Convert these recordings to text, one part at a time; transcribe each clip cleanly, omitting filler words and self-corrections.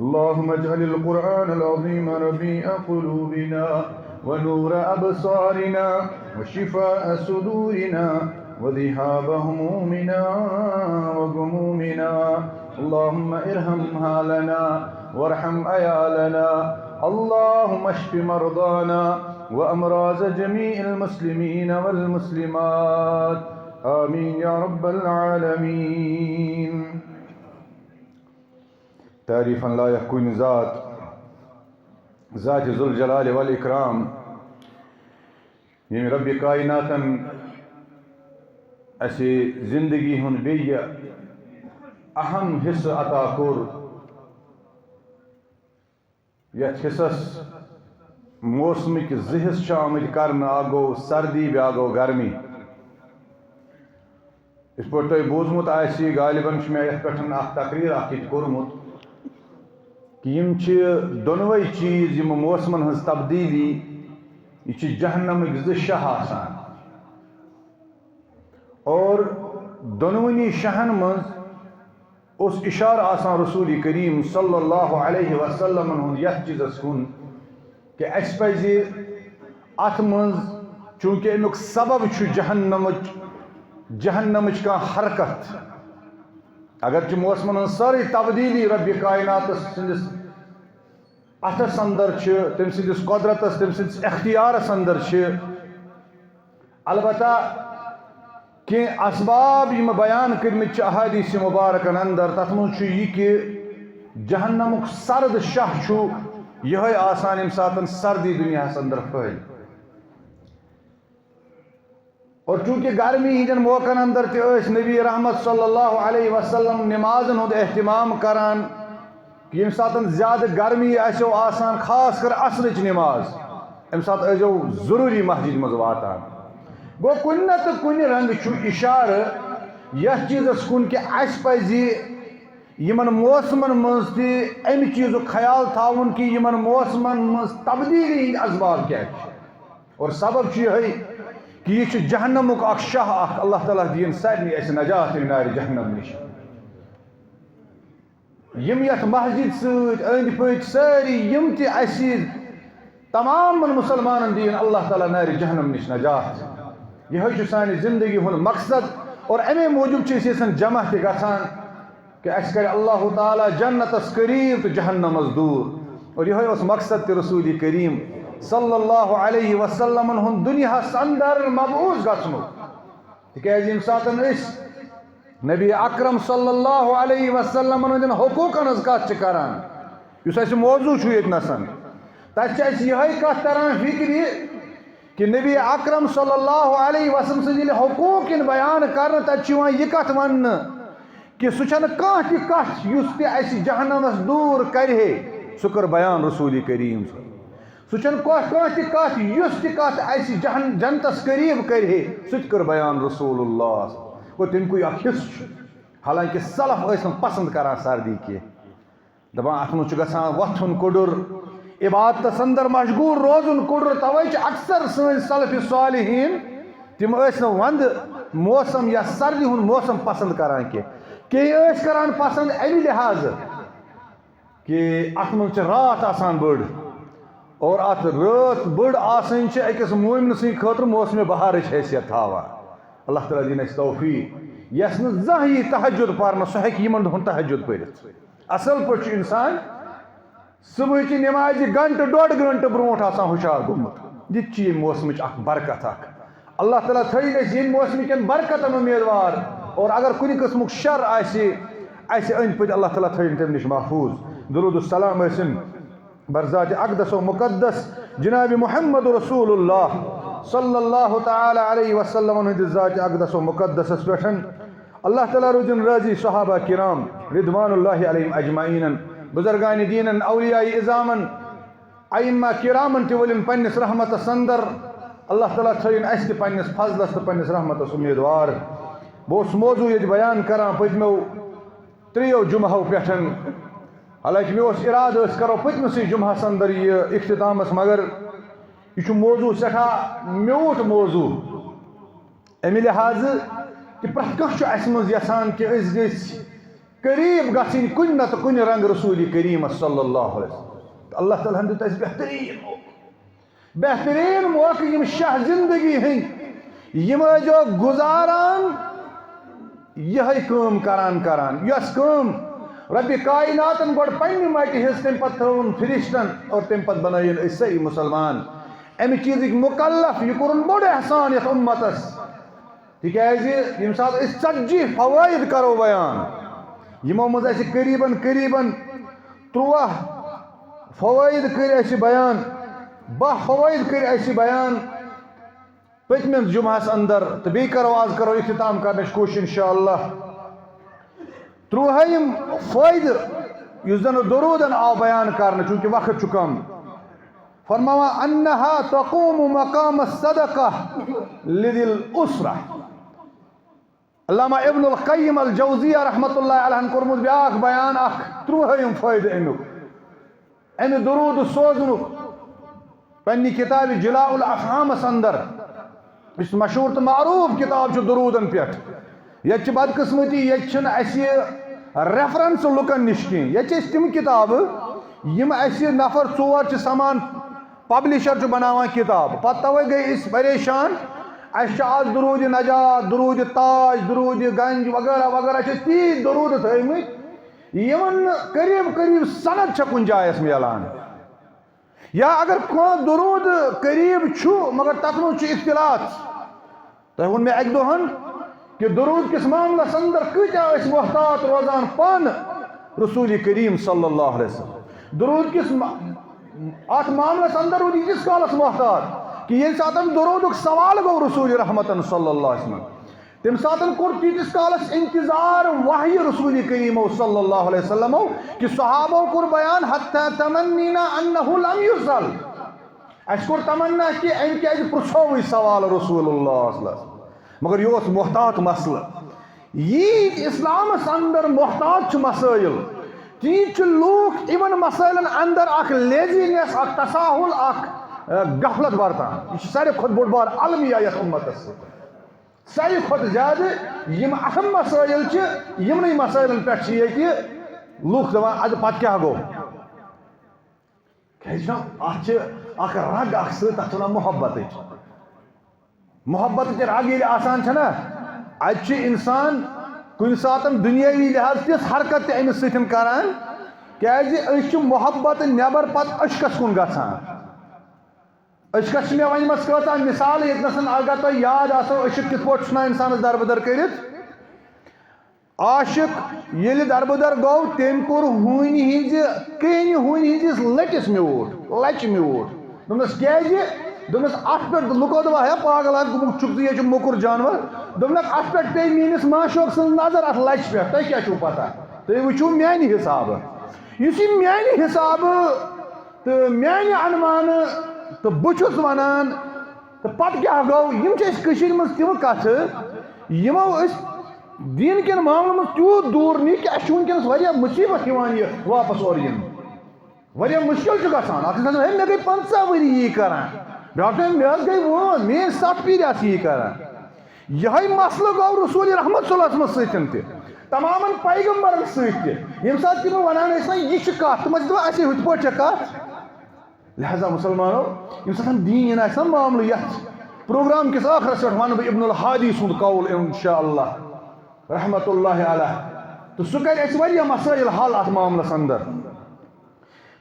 اللهم اجعل القرآن العظيم ربيع قلوبنا ونور أبصارنا وشفاء صدورنا وذهاب همومنا وغمومنا. اللهم ارحم حالنا وارحم عيالنا. اللهم اشف مرضانا وأمراض جميع المسلمين والمسلمات. آمين يا رب العالمين. تعریفاً لائق کن ذات ذو الجلال والإکرام یم رب کائناتن اسی زندگی ہن بیہ اہم حصہ عطا کور. یتھ حصس موسمک زٕ حصہٕ چھِ آمٕتۍ کرنہٕ. اکھ گوٚو سردی بیٛاکھ گوٚو گرمی. یِتھ پٲٹھۍ تۄہہِ بوٗزمُت آسہِ غالباً چھُ مےٚ یتھ پٮ۪ٹھ اکھ تقریٖر اکھ ییٚتہِ کوٚرمُت کہ یم چھِ دۄنوَے چیٖز یِم موسمن ہٕنٛز تبدیٖلی یہِ چھِ جہنمٕکۍ زٕ شاہ آسان اور دۄنوٕنی شاہن منٛز اوس اِشارٕ آسان رسول کریم صلی اللہ علیہ وسلمن ہُنٛد یتھ چیٖزس کُن کہ اَسہِ پزِ اتھ منٛز چوٗنٛکہِ امیُک سبب چھُ جہنمٕچ کانٛہہ حرکت. اگرچہِ موسمن ہٕنٛز سٲرٕے تبدیٖلی ربِ کائنات سٕنٛدِس اتھس اندر چھِ تٔمۍ سٕنٛدِس قۄدرتس تٔمۍ سٕنٛدِس اختیارس اندر چھِ البتہ کینٛہہ اسباب یِم بیان کٔرمٕتۍ چھِ احادیث مبارکن اندر. تتھ منٛز چھُ یہِ کہ جہنمُک سرد شاہ چھُ یِہوٚے آسان ییٚمہِ ساتہٕ سردی دُنیاہس اندر پھٔہلہِ. اور چوٗنٛکہِ گرمی ہٕنٛدٮ۪ن موقعن اندر تہِ ٲسۍ نبی رحمت صلی اللہ علیہ وسلم نمازن ہُنٛد اہتمام کران کہ ییٚمہِ ساتہٕ زیادٕ گرمی آسیو آسان خاص کر عصرٕچ نماز اَمہِ ساتہٕ ٲسۍزیو ضروٗری مسجد منٛز واتان. گوٚو کُنہِ نتہٕ کُنہِ رنٛگہٕ چھُ اِشارٕ یتھ چیٖزس کُن کہ اَسہِ پزِ یِمن موسمن منٛز تہِ امہِ چیٖزُک خیال تھاوُن کہ یِمن موسمن منٛز تبدیٖلی ہٕنٛدۍ اسباب کیٛاہ چھِ. اور سبب چھُ یِہوٚے کہ یہِ چھُ جہنمُک اکھ شاہ اکھ. اللہ تعالیٰ دِیِن سارنٕے اَسہِ نجات اَمہِ نارِ جہنم نِش. یِم یتھ مسجد سۭتۍ أنٛدۍ پٔکۍ سٲری یِم تہِ اَسہِ تمامن مُسلمانن دِیِن اللہ تعالیٰ نارِ جہنم نِش نجات. یِہوٚے چھُ سانہِ زندگی ہُنٛد مقصد. اور امے موٗجوٗب چھِ أسۍ یژھان جمع تہِ گژھان کہ اَسہِ کرِ اللہ تعالیٰ جنتس قریٖب تہٕ جہنمس دوٗر. اور یِہوٚے اوس مقصد تہِ رسول کریم صلی اللہ علیہ وسلمن ہُنٛد دُنیاہس اندر مبعوث گژھنُک. تِکیٛازِ ییٚمہِ ساتہٕ أسۍ نبی اکرم صلی اللہ علیہ وسلمن ہٕنٛدٮ۪ن حقوٗقن ہٕنٛز کتھ چھِ کران یُس اَسہِ موضوٗع چھُ ییٚتنس تتہِ چھِ اَسہِ یِہوٚے کتھ تران فکرِ کہ نبی اکرم صلی اللہ علیہ وسلم سٕنٛز ییٚلہِ حقوٗق یِن بیان کرنہٕ تتہِ چھِ یِوان یہِ کتھ وننہٕ کہ سُہ چھنہٕ کانٛہہ تہِ کتھ یُس تہِ اَسہِ جہنمس دوٗر کرِہے سُہ کٔر بیان رسول کریم. سُہ چھنہٕ کانٛہہ تہِ کتھ یُس تہِ کتھ اَسہِ جنتس قریٖب کرِہے سُہ تہِ کٔر بیان رسول اللہ. گوٚو تمیُکُے اکھ حصہٕ چھُ. حالانکہ سلف ٲسۍ نہٕ پسنٛد کران سردی کینٛہہ. دپان اتھ منٛز چھُ گژھان وۄتھُن کوٚڈُر عبادتس اندر مشغوٗل روزُن کوٚڈُر. توے چھِ اکثر سٲنۍ سلفِ صالحیٖن تِم ٲسۍ نہٕ ونٛدٕ موسم یا سردی ہُنٛد موسم پسنٛد کران کینٛہہ. کینٛہہ ٲسۍ کران پسنٛد امہِ لحاظہٕ کہ اتھ منٛز چھِ راتھ آسان بٔڑ اور اتھ رٲژ بٔڑ آسٕنۍ چھِ أکِس مومنہٕ سٕنٛدِ خٲطرٕ موسمِ بہارٕچ حیثیت تھاوان. اللہ تعالیٰ دِیِن اَسہِ توفیٖق. یس نہٕ زانٛہہ یی تہجُد پرنہٕ سُہ ہیٚکہِ یِمن دۄہن تہجُد پٔرِتھ. اصل پٲٹھۍ چھُ انسان صبحٕچہِ نمازِ گنٹہٕ ڈۄڈ گنٹہٕ برونٛٹھ آسان ہُشار گوٚمُت. یہِ تہِ چھِ ییٚمہِ موسمٕچ اکھ برکت اکھ. اللہ تعالیٰ تھٲیِن أسۍ ییٚمہِ موسمٕکٮ۪ن برکتن اُمیدوار. اور اگر کُنہِ قٕسمُک شر آسہِ اَسہِ أنٛدۍ پٔکۍ اللہ تعالیٰ تھٲیِن تمہِ نِش محفوٗظ. درود السلام ٲسِن برذاتِ اقدس و مقدس جناب محمد رسول اللہ صلی اللہ تعالیٰ علیہ وسلم ہٕنٛدِس ذاتِ اقدس و مقدسس پٮ۪ٹھ. اللہ تعالیٰ روٗزِن رٲضی صحابہ کرام رضوان اللہ علیہم اجمعیٖنن بُزرگانہِ دیٖنن اولیاء اِظامن ائمہ کرامن تہِ ؤلِن پننِس رحمتس اندر. اللہ تعالیٰ تھٲیِن اَسہِ تہِ پننِس فضلس تہٕ پننِس رحمتس اُمیدوار. بہٕ اوسُس موضوٗع ییٚتہِ بیان کران پٔتمیو 3 جُمعو پٮ۪ٹھ. حالانکہ مےٚ اوس اِرادٕ أسۍ کرو پٔتمِسٕے جُمعس اندر یہِ اختتامس مگر یہِ چھُ موضوٗع سٮ۪ٹھاہ میوٗٹھ موضوٗع امہِ لحاظہٕ کہ پرٛٮ۪تھ کانٛہہ چھُ اَسہِ منٛز یژھان کہ أسۍ گٔژھۍ قریٖب گژھٕنۍ کُنہِ نتہٕ کُنہِ رنٛگہٕ رسوٗلِ کریٖمس صلی اللہ علیہ وسلم. اللہ تعالیٰ ہن دیُت اَسہِ بہتریٖن موقعہٕ بہترین موقع یم شاہ زندگی ہند یم جو گزاران یہ کام کران یس کام رب کائناتن گوڑ پنہ مٹہ ہز تم پتہ تھون فرشتن اور تم پتہ بنائن اس ساری مسلمان امہ چیزک مکلف یہ کورن بوڑ احسان یتھ امتس تکیاز یم سات اس 40 فوائد کرو بیان یمو مز اس قریباً 30 فوائد کر اس بیان 10 فوائد کر اس بیان پتمن جمعہس اندر تو بی کرو آز کرو اختتام کرنچ کوشش انشاءاللہ 30 فائدہ یس زن درودن آو بیان کرنے چونکہ وقت کم فرماوا انہا تقوم مقام الصدقہ لذی الاسرہ علامہ ابن القیم الجوزیہ رحمت اللہ علیہ کورمت بیاکھ بیان 30 فائدہ امہ درود سوزنک پنی کتاب جلاء الافہام اندر اس مشہور تو معروف کتاب درودن پہ یہ بدقسمتی یہ ریفرنس لکن نش کی تم کتاب یم اس نفر 4 سمان پبلشر بناوان کتاب پتہ توے گئی اس پریشان اس آج درود نجات درود تاج درود گنج وغیرہ وغیرہ تی درود تھمت یمن قریب سند کن جائے ملان یا اگر کھانا درود قریب چھو مگر تک مجھ اختلاط تہ ون میں ایک دہن کہ درود کس معاملس اندر کتیا اس محتاط روزان پان رسول کریم صلی اللہ علیہ وسلم درود کس ات معاملس اندر ودی کس کالس محتاط کہ یہ ساتن درودک سوال گو رسول رحمتن صلی اللہ علیہ وسلم تم ساتن کور تیتس کالس انتظار وحی رسول کریم صلی اللہ علیہ وسلم کہ صحابہ کور بیان حتی تمنینا انہو لم یرسل اس کور تمنا کہ ان کے پرچھوئی سوال رسول اللہ صلی اللہ علیہ وسلم مگر یہ محتاط مسئلہ یہ اسلام اندر محتاط مسائل تیچ لوگ ایون مسائلن اندر اخ لیزینس اخ تساہل اخ غفلت برتان یہ سارے خود بڑ بار عالمیہ یت امتس ساری کھت زیادہ یم اہم مسائل یمن مسائل پہ یہ لوگ دپان اد پتہ کیا گو اخ رگ اخ ست محبت محبت رگ یل آسان چھنا ات انسان کن ساتن دنیاوی لحاظ تس حرکت امس ستن کران کیازِ محبت نبر پتہ عشقس کن گژھان عشقس میں ون مس کتا مثال یتنسن اگر تہ یاد آسو عشق کت پٲٹھۍ چھُنا انسانس دربدر کرت عاشق ییٚلہِ دربدر گو تٔمۍ کوٚر ہوٗنۍ ہٕنٛزِ کہنہِ ہوٗنۍ ہٕنٛدِس لٔٹِس میوٗٹھ لچہِ میوٗٹھ دوٚپنس کیازِ دوٚپنس اتھ پٮ۪ٹھ لُکو دوٚپ ہے پاگل چھُکھ ژٕ یہِ چھُ موٚکُر جانور دوٚپنکھ اتھ پٮ۪ٹھ پیٚیہِ میٲنِس معشوق سٕنٛز نظر اتھ لچہِ پٮ۪ٹھ تۄہہِ کیٛاہ چھُو پتہ تُہۍ وٕچھِو میانہِ حسابہٕ یُس یہِ میانہِ حسابہٕ تہٕ میانہِ انمانہٕ تو بہٕ چھُس ونان تہٕ پتہٕ کیٛاہ گوٚو یِم چھِ أسۍ کٔشیٖرِ منٛز تِم کتھٕ یِمو أسۍ دین کٮ۪ن معاملن منٛز تیوٗت دوٗر نی کہِ اَسہِ چھُ وٕنکٮ۪نس واریاہ مُصیبت یِوان یہِ واپس اورٕ یِنہٕ واریاہ مُشکل چھُ گژھان اکھ ہے مےٚ گٔے 15 ؤری یی کران بیٛاکھ دپان مےٚ حظ گٔے وٲنٛس میٲنۍ 7 پیٖرِ آسہٕ یی کران یِہوٚے مسلہٕ گوٚو رسول رحمت صلی اللہ علیہ وسلم سۭتۍ تہِ تمامن پیغمبرن سۭتۍ تہِ ییٚمہِ ساتہٕ تِم ونان ٲسۍ نا یہِ چھِ کتھ تِم ٲسۍ دپان اَسے ہُتھ پٲٹھۍ چھےٚ کتھ لہذا مسلمانو ییٚمہِ ساتہٕ دیٖن آسہِ نا معاملہٕ یتھ پروگرام کِس ٲخرس پٮ۪ٹھ ونہٕ بہٕ ابن الحادی سُنٛد قول انشاء اللہ رحمت اللہ علیہ تو سہ کر اس واریاہ مسائل حل ات معاملس اندر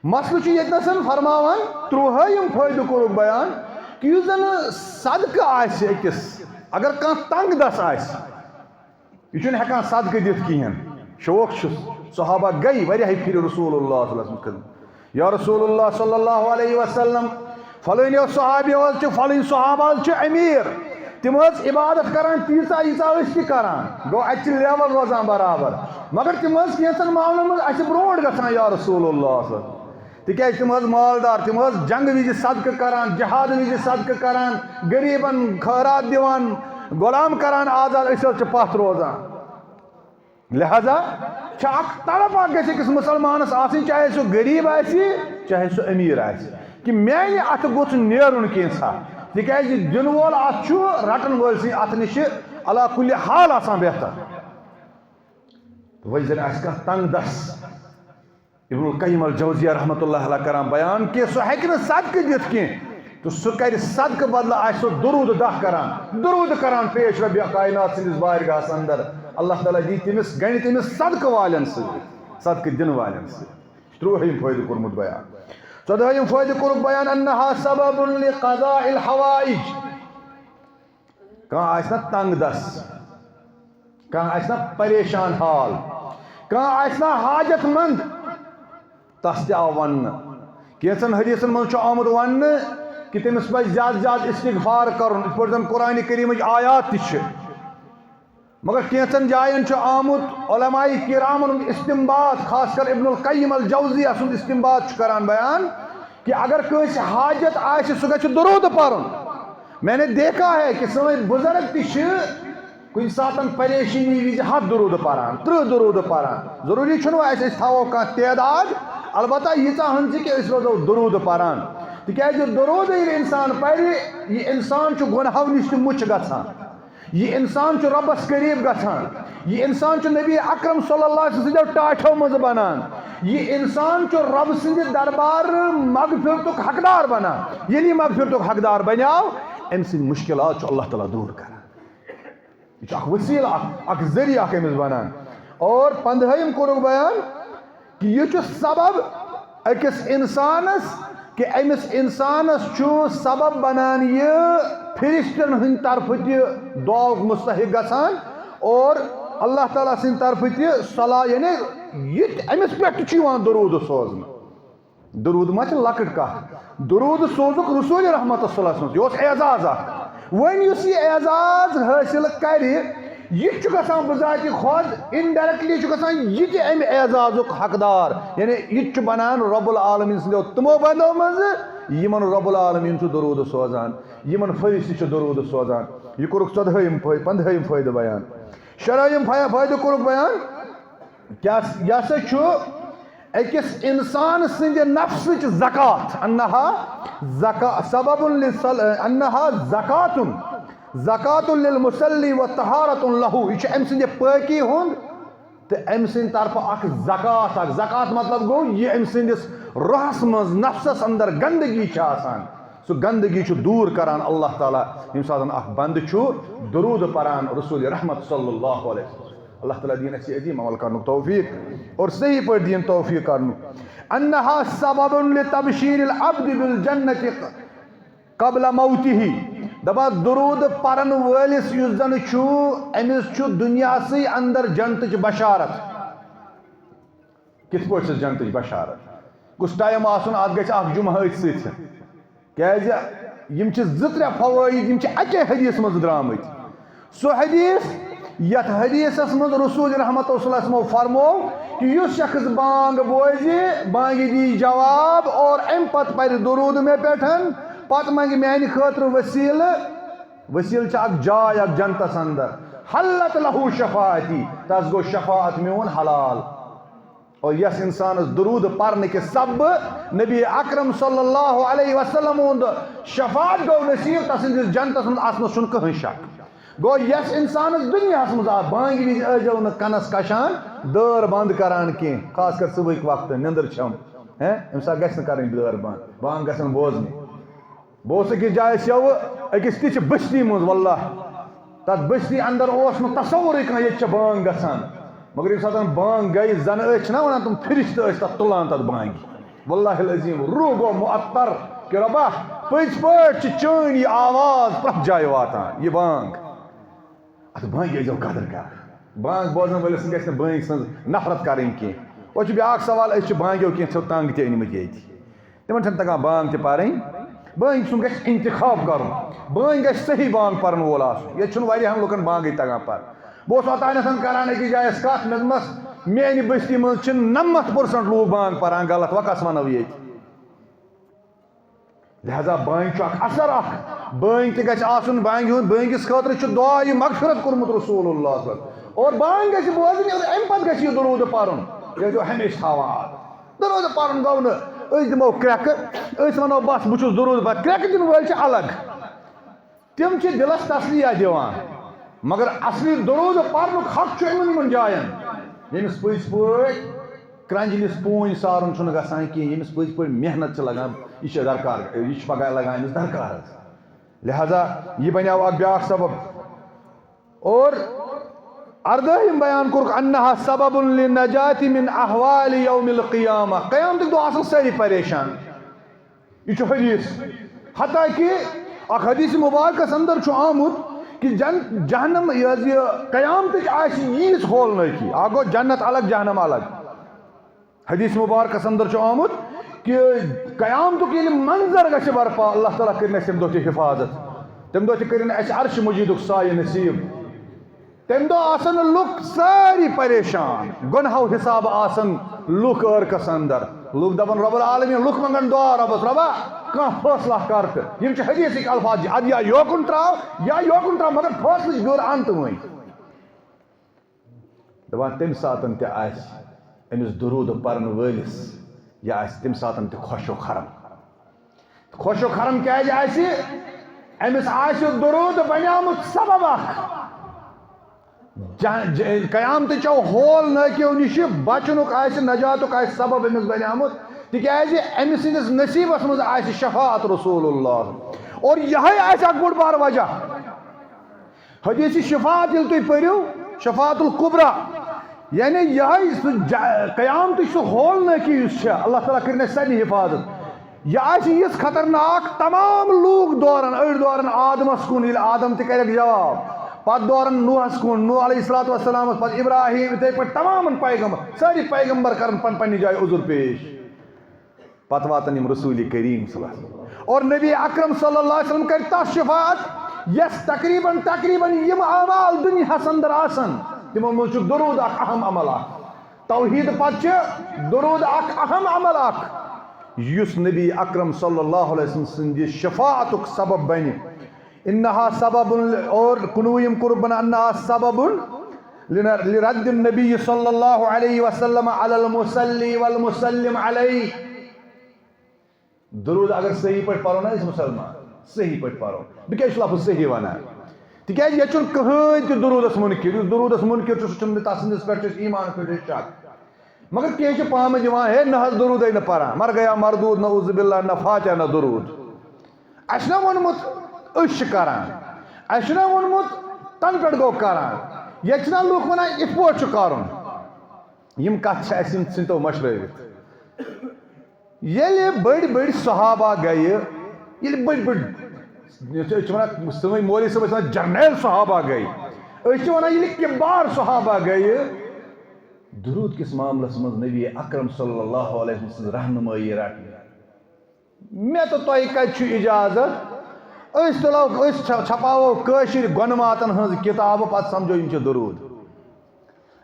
مسئلہ چھُ ییٚتنسن فرماوان 30 فٲیدٕ کوٚرُکھ بیان کہ یُس زن صدقہٕ آسہِ أکِس اگر کانٛہہ تنگ دس آسہِ یہِ چھُنہٕ ہٮ۪کان صدقہٕ دِتھ کِہیٖنۍ شوق چھُس صحابہ گٔے واریاہہِ پھِرِ رسول اللہ صلی اللہ علیہ وسلم یا رسول اللہ صلی اللہ علیہ وسلم فلٲنۍ صحابی حظ چھِ فلٲنۍ صحابہ حظ چھِ امیر تم حظ عبادت کران تیٖژاہ ییٖژاہ أسۍ تہِ کران گوٚو اَتہِ چھِ لیول روزان برابر مگر تم حظ کینٛژن معاملن منٛز اَسہِ برونٛٹھ گژھان یا رسول اللہ صلی اللہ علیہ وسلم تِکیازِ تم حظ مالدار تم حظ جنگہٕ وِزِ صدقہٕ کران جہاد وِزِ صدقہٕ کران غریٖبن خٲرات دِوان غلام کران آزاد أسۍ حظ چھِ پتھ روزان لہذا چھِ اکھ طلب اکھ گژھِ أکِس مُسلمانس آسٕنۍ چاہے سُہ غریٖب آسہِ چاہے سُہ أمیٖر آسہِ کہ میانہِ اتھٕ گوٚژھ نیرُن کینٛژھا تِکیازِ دِنہٕ وول اتھ چھُ رٹن وٲلۍ سٕنٛدِ اتھٕ نِش علا کُلہِ حال آسان بہتر وۄنۍ زن آسہِ کانٛہہ تنگ دس ابن القیم الجوزیہ رحمت اللہ علیہ کران بیان کہ سُہ ہیٚکہِ نہٕ صدقہٕ دِتھ کینٛہہ تو سہ کر صدقہ بدلہ آہ سہ درود کران پیش رب کائنات سندس بارگاہس اندر اللہ تعالیٰ دی تمس گنہ تمس صدقہ والن صدقہ دن والن تروہم فائدہ کورمت بیان ژۄدہٲیِم فائدہ کورُکھ بیان انہا سبب لقضاء الحوائج کانٛہہ آسہِ نا تنگ دس کانٛہہ آسہِ نا پریشان حال کانٛہہ آسہِ نا حاجت مند تس تہِ آو وننہٕ کینٛژن حدیثن منٛز چھُ آمُت وننہٕ کہ تمس پہ زیادہ زیادہ استغفار کرن اس پہ قرآن کریمچ آیات تہ مگر کینچن جائن آمت علماء کرامن استنباط خاص کر ابن القیم الجوزیہ سن استنباط کران بیان کہ اگر کنس حاجت آسہ سہ گژھِ درود پرن میں نے دیکھا ہے کہ سن بزرگ تہ کن ساتن پریشانی وز 7 درود پران 3 درود پران ضروری چھنہ اسہ تھاوو کانٛہہ تعداد البتہ ییژاہ ہن کہ أسۍ روزو درود پران تکیازِ درود ییٚلہِ انسان پرِ یہ انسان چھُ گۄنہو نش تہِ مُچھ گژھان یہ انسان چھُ رۄبس قریب گژھان یہ انسان چھُ نبی اکرم صلی اللہ علیہ وسلم سٕنٛدیو ٹاٹھیو منٛز بنان یہ انسان چھُ رب سٕنٛدِ دربار مغفرتُک حقدار بنان ییٚلہِ یہِ مغفرتُک حقدار بنیو أمۍ سٕنٛدۍ مُشکلات چھُ اللہ تعالیٰ دوٗر کران یہ چھُ اکھ وسیلہ اکھ ذریعہ اکھ أمِس بنان اور 15ہم کوٚرُکھ بیان کہ یہ چھُ سبب أکِس انسانس کہ امس انسانس چھُ سبب بنان یہ فرشتن ہند طرف تہ دعاک مستحق گژھان اور اللہ تعالیٰ سند طرف تہ صلاح یعنی یہ امس پہ درود سوزن درود ما لکٹ کت درود سوزک رسول رحمت صلی اللہ علیہ وسلم یہ اعزاز اخ ون اس یہ اعزاز حاصل کر یہ گژھان بذات خود انڈائریکٹلی گژھان یہ تہ امہ اعزازک حقدار یعنی یہ بنان رب العالمین سندو تمو بندو مز یمن رب العالمین درود سوزان یمن فرشتہ درود سوزان یہ کورک 15ہم فائدہ بیان 16ہم فائدہ کورک بیان کیا یہ سا اکس انسان سند نفس زکات انہا سبب انہا زکات للمصلی و طہارت لہو یہ ام سند پاکی ہند تو ام سند طرف اخ زکات مطلب گو یہ ام سندس روحس مز نفسس اندر گندگی آسان سو گندگی دور کران اللہ تعالیٰ یم ساتن اخ بند درود پران رسول رحمت صلی اللہ علیہ وسلم اللہ تعالیٰ دین اسی عظیم عمل کرنک توفیق اور صحیح پر دین توفیق کرنک انہا سبب لتبشیر العبد بالجنت قبل موتہ دبا درود پرن ولس یس زن امس دنیا سی اندر جنتچ بشارت کت پہ جنتچ بشارت کس ٹائم آسن ات گژھِ اکھ جمعہ ست کیازِ یم چھ 2-3 فوائد یم چھ اکے حدیث مز درامت سو حدیث یت حدیثس مز رسول رحمت صلی اللہ علیہ وسلم فرمو کہ یس شخص بانگ بوزی بانگ دی جواب اور ام پت پر درود میں پیٹھن پت منگ میانہ خاطر وسیل چھ اک جائے اک جنتس اندر حلت لہو شفاعتی تس گو شفاعت میون حلال اور یس انسانس درود پرنے کے سب نبی اکرم صلی اللہ علیہ وسلم شفاعت گو نصیب تسندس جنتس من آسنس چھن کہن شک گو یس انسانس دنیا مز آ بانگ وز ایجو نا کنس کشان دار بند کران کی خاص کر صبح وقت نندر چھم ام سات گھس کریں دار بند بانگ گھن بوزن بہت أکس جائے سو أکس تچ بستی مز واللہ تر بستی اندر اس تصور کھانا یہ بانگ گھان مگر یم سات بانگ گئی زن نا ونان تم فرشت تر تلان تر بانگ واللہ العظیم روح گو معطر کہ ربا پز پہ چین یہ آواز پرت جائے واتان یہ بانگ ات بانگ ایجو قدر کر بانگ بوزن ولس گھس بانگ سن نفرت کریں کی وہ بیاکھ سوال اس بانگو کی تنگ تہ انمت یہ تمن چھن تگان بانگ تہ پریں بانگ سن گھس انتخاب کرن بانگ گھس صحیح بانگ پرن وول آسن یہ چھن واریاہن لوکن بانگے تگان پر بہت اوتانتھن کران أکِس جایہِ کتھ مےٚ میانہِ بستی منٛز چھِ 90% لوٗکھ بانگ پران غلط وۄنۍ کس ونو ییٚتہِ لہذا بانگ چھُ اکھ اثر اکھ بانگ تہِ گژھِ آسُن بانگس خٲطرٕ چھُ دعایہِ مغفرت کوٚرمُت رسول اللہ صلی اللہ علیہ وسلم اور بانگ گژھِ بوزٕنۍ اور امہِ پتہٕ گژھِ یہِ درود پرُن یہِ ٲسۍزیو ہمیشہِ تھاوان درود پرُن گوٚو نہٕ أسۍ دِمو کرٛٮ۪کہٕ أسۍ ونو بس بہٕ چھُس درود پران کرٛٮ۪کہٕ دِنہٕ وٲلۍ چھِ الگ تِم چھِ دِلس تسلیہ دِوان مگر اصلی درود پرنُک حق چھُ یِمن جاین ییٚمِس پٔزۍ پٲٹھۍ کرنجلس پونج سارن چھُنہٕ گژھان کینٛہہ ییٚمِس پٔزۍ پٲٹھۍ محنت چھِ لگان یہِ چھِ درکار یہِ چھُ پگاہ لگان أمِس درکار حظ لہذا یہ بنیو اکھ بیاکھ سبب اور اردہم بیان کوٚرُکھ انہا سبب للنجات من احوال یوم القیامہ قیامتٕکۍ دۄہ آسن سٲری پریشان یہ چھُ حدیث حتیٰ کہ اکھ حدیث مبارکس اندر چھُ آمُت کہ جہنم یہ قیامتٕچ آسہِ ییٖژ ہولنٲکی اکھ گوٚو جنت الگ جہنم الگ حدیث مبارکس اندر چھُ آمُت کہ قیامتُک ییٚلہِ منظر گژھِ برپا اللہ تعالیٰ کٔرِنۍ اَسہِ تَمہِ دۄہ تہِ حفاظت تَمہِ دۄہ تہِ کٔرِنۍ اَسہِ عرشِ مجیٖدُک سایہِ نصیٖب تَمہِ دۄہ آسن نہٕ لُکھ سٲری پریشان گۄنہو حساب آسن لُکھ ٲرکس اندر لُکھ دپن رب العالمین لُکھ منگن دعا رۄبس رۄبا کانٛہہ فٲصلہ کر تہٕ یِم چھِ حدیثٕکۍ الفاظ اَدٕ یا یوکُن تراو یا یوکُن تراو مگر فٲصلٕچ گٔر اَن تہٕ وۄنۍ دپان تمہِ ساتہٕ تہِ آسہِ أمِس دروٗد پرن وٲلِس یہِ آسہِ تمہِ ساتہٕ تہِ خۄش و خرم خۄش و خرم کیازِ آسہِ أمِس آسہِ دروٗد بنیومُت سبب اکھ قیامتٕچو ہول نٲکیو نِش بچنُک آسہِ نجاتُک آسہِ سبب أمِس بنیومُت تِکیازِ أمۍ سٕنٛدِس نصیٖبس منٛز آسہِ شفاعت رسول اللہ اور یِہے آسہِ اکھ بوٚڑ بار وجہ حدیث شفاعت ییٚلہِ تُہۍ پٔرِو شفاعت القبرا یعنی یِہے سُہ قیامتٕچ سُہ ہول نٲکی یُس چھےٚ اللہ تعالیٰ کٔرِنۍ اَسہِ سارنٕے حفاظت یہِ آسہِ یِژھ خطرناک تمام لوٗکھ دورن أڑۍ دورن آدمس کُن ییٚلہِ آدم تہِ کرٮ۪کھ جواب پتہٕ دورن نوحس کُن نوح علیہ الصلوۃ والسلامس پتہٕ ابراہیم یِتھے پٲٹھۍ تمامن پیغمبر سٲری پیغمبر کرن پننہِ جایہِ عذر پیش پتہٕ واتن یِم رسول کریم صلی اللہ علیہ وسلم اور نبی اکرم صلی اللہ علیہ وسلم کرِ تتھ شفاعت یس تقریباً یِم اعمال دُنیاہس اندر آسن تِمو منٛز چھُ درود اکھ اہم عمل اکھ توحید پتہٕ چھُ درود اکھ اہم عمل اکھ یُس نبی اکرم صلی اللہ علیہ وسلم سٕنٛدِ شفاعتُک سبب بنہِ انہا سبب اور کنویم قربن انہا سبب لرد النبی صلی اللہ علیہ وسلم علی المصلی والمسلم علیہ درود اگر صحیح پٲٹھۍ پرو نا أسۍ مسلمان صحیح پٲٹھۍ پرو بہٕ کیٛازِ چھُس لفظ صحیح ونان تِکیٛازِ ییٚتہِ چھُنہٕ کٕہٕنۍ تہِ درودس مُنکِر یُس درودس مُنکِر چھُ سُہ چھُنہٕ تس سٕنٛدِس پٮ۪ٹھ چھُ اَسہِ ایٖمان پٮ۪ٹھ شک مگر کینٛہہ چھِ پامہٕ دِوان ہے نہ حظ درودے نہٕ پران مر گیا مردود نعوذ باللہ نہ فاتحہ نہ درود اَسہِ چھُنہ ووٚنمُت أسۍ چھِ کران اَسہِ چھُنہ ووٚنمُت تنہٕ پٮ۪ٹھ گوٚو کران ییٚتہِ چھِنہ لُکھ ونان یِتھ پٲٹھۍ چھُ کرُن یِم کتھٕ چھِ اَسہِ یِم ژھٕنتو مشرٲوِتھ ییٚلہِ بٔڑۍ صحابہ گٔیہِ ییٚلہِ بٔڑۍ أسۍ چھِ ونان سٲنۍ مولوی صٲب ٲسۍ ونان جرنیل صحابہ گٔیہِ أسۍ چھِ ونان ییٚلہِ کِبار صحابہ گٔیہِ درود کِس معاملس منٛز نبی اکرم صلی اللہ علیہ وسلم سٕنٛز رہنمٲیی رٹنہِ مےٚ تہٕ تۄہہِ کتہِ چھُ اجازت أسۍ چھپاوو کٲشِر گۄنماتن ہٕنٛز کِتابہٕ پتہٕ سمجھو یِم چھِ درود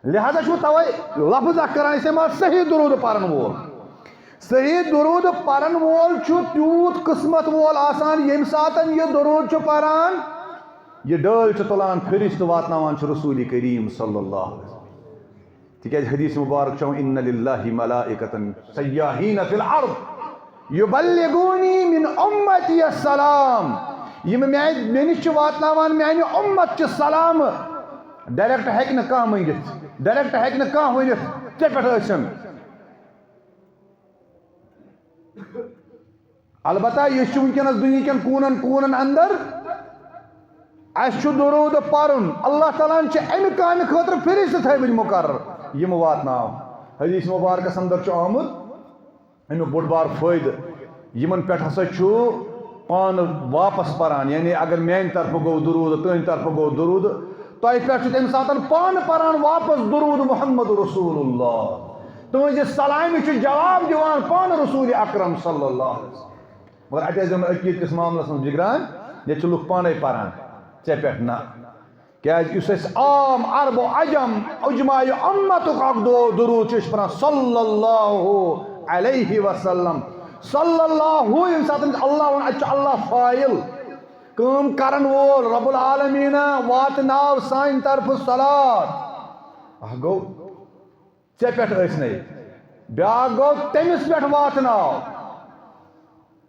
لہذا چھُ توے لفظ اکھ کران استعمال صحیح درود پرن وول صحیح درود پرن وول چھُ تیوٗت قٕسمت وول آسان ییٚمہِ ساتہٕ یہِ درود چھُ پران یہِ ڈٲلۍ چھُ تُلان فرشتہٕ واتناوان چھُ رسول کریم صلی اللہ علیہ وسلم تِکیٛازِ حدیث مبارک چھُ ان للہ ملائکۃ سیاحین فی الارض یبلغونی من امتی السلام یِم مےٚ نِش چھِ واتناوان میانہِ اُمت چہِ سلامہٕ ڈایریکٹ ہیٚکہِ نہٕ کانٛہہ مٔنگِتھ ڈایریکٹ ہیٚکہِ نہٕ کانٛہہ ؤنِتھ ژےٚ پٮ۪ٹھ ٲسِن البتہ یہِ چھُ وٕنکیٚنس دُنہِکٮ۪ن کوٗنن اندر اَسہِ چھُ درود پرُن اللہ تعالیٰ ہن چھِ امہِ کامہِ خٲطرٕ فرشتہٕ تھٲومٕتۍ مُقرر یِم واتناو حدیث مبارکس اندر چھُ آمُت امیُک بوٚڑ بار فٲیدٕ یِمن پٮ۪ٹھ ہسا چھُ پانہٕ واپس پران یعنی اگر میانہِ طرفہٕ گوٚو درود تُہنٛدِ طرفہٕ گوٚو درود تۄہہِ پٮ۪ٹھ چھُ تمہِ ساتہٕ پانہٕ پران واپس درود محمد رسول اللہ تُہنٛزِ سلامہِ چھُ جواب دِوان پانہٕ رسول اکرم صلی اللہ علیہ وسلم مگر اَتہِ ٲسۍ زیو نہٕ عقیٖد کِس معاملس منٛز بِگڑان ییٚتہِ چھِ لُکھ پانے پران ژےٚ پٮ۪ٹھ نہ کیازِ یُس اَسہِ عام عرب و عجم اجماعِ اُمتُک اکھ درود چھِ أسۍ پران صلی اللہ علیہ وسلم صلی اللہ ییٚمہِ ساتہٕ اللہ ووٚن اَتہِ چھُ اللہ فٲیِل کٲم کرن وول رب العالمیٖنہ واتناو سانہِ طرفہٕ صلات اکھ گوٚو ژےٚ پٮ۪ٹھ ٲسۍ نَے بیٛاکھ گوٚو تٔمِس پٮ۪ٹھ واتناو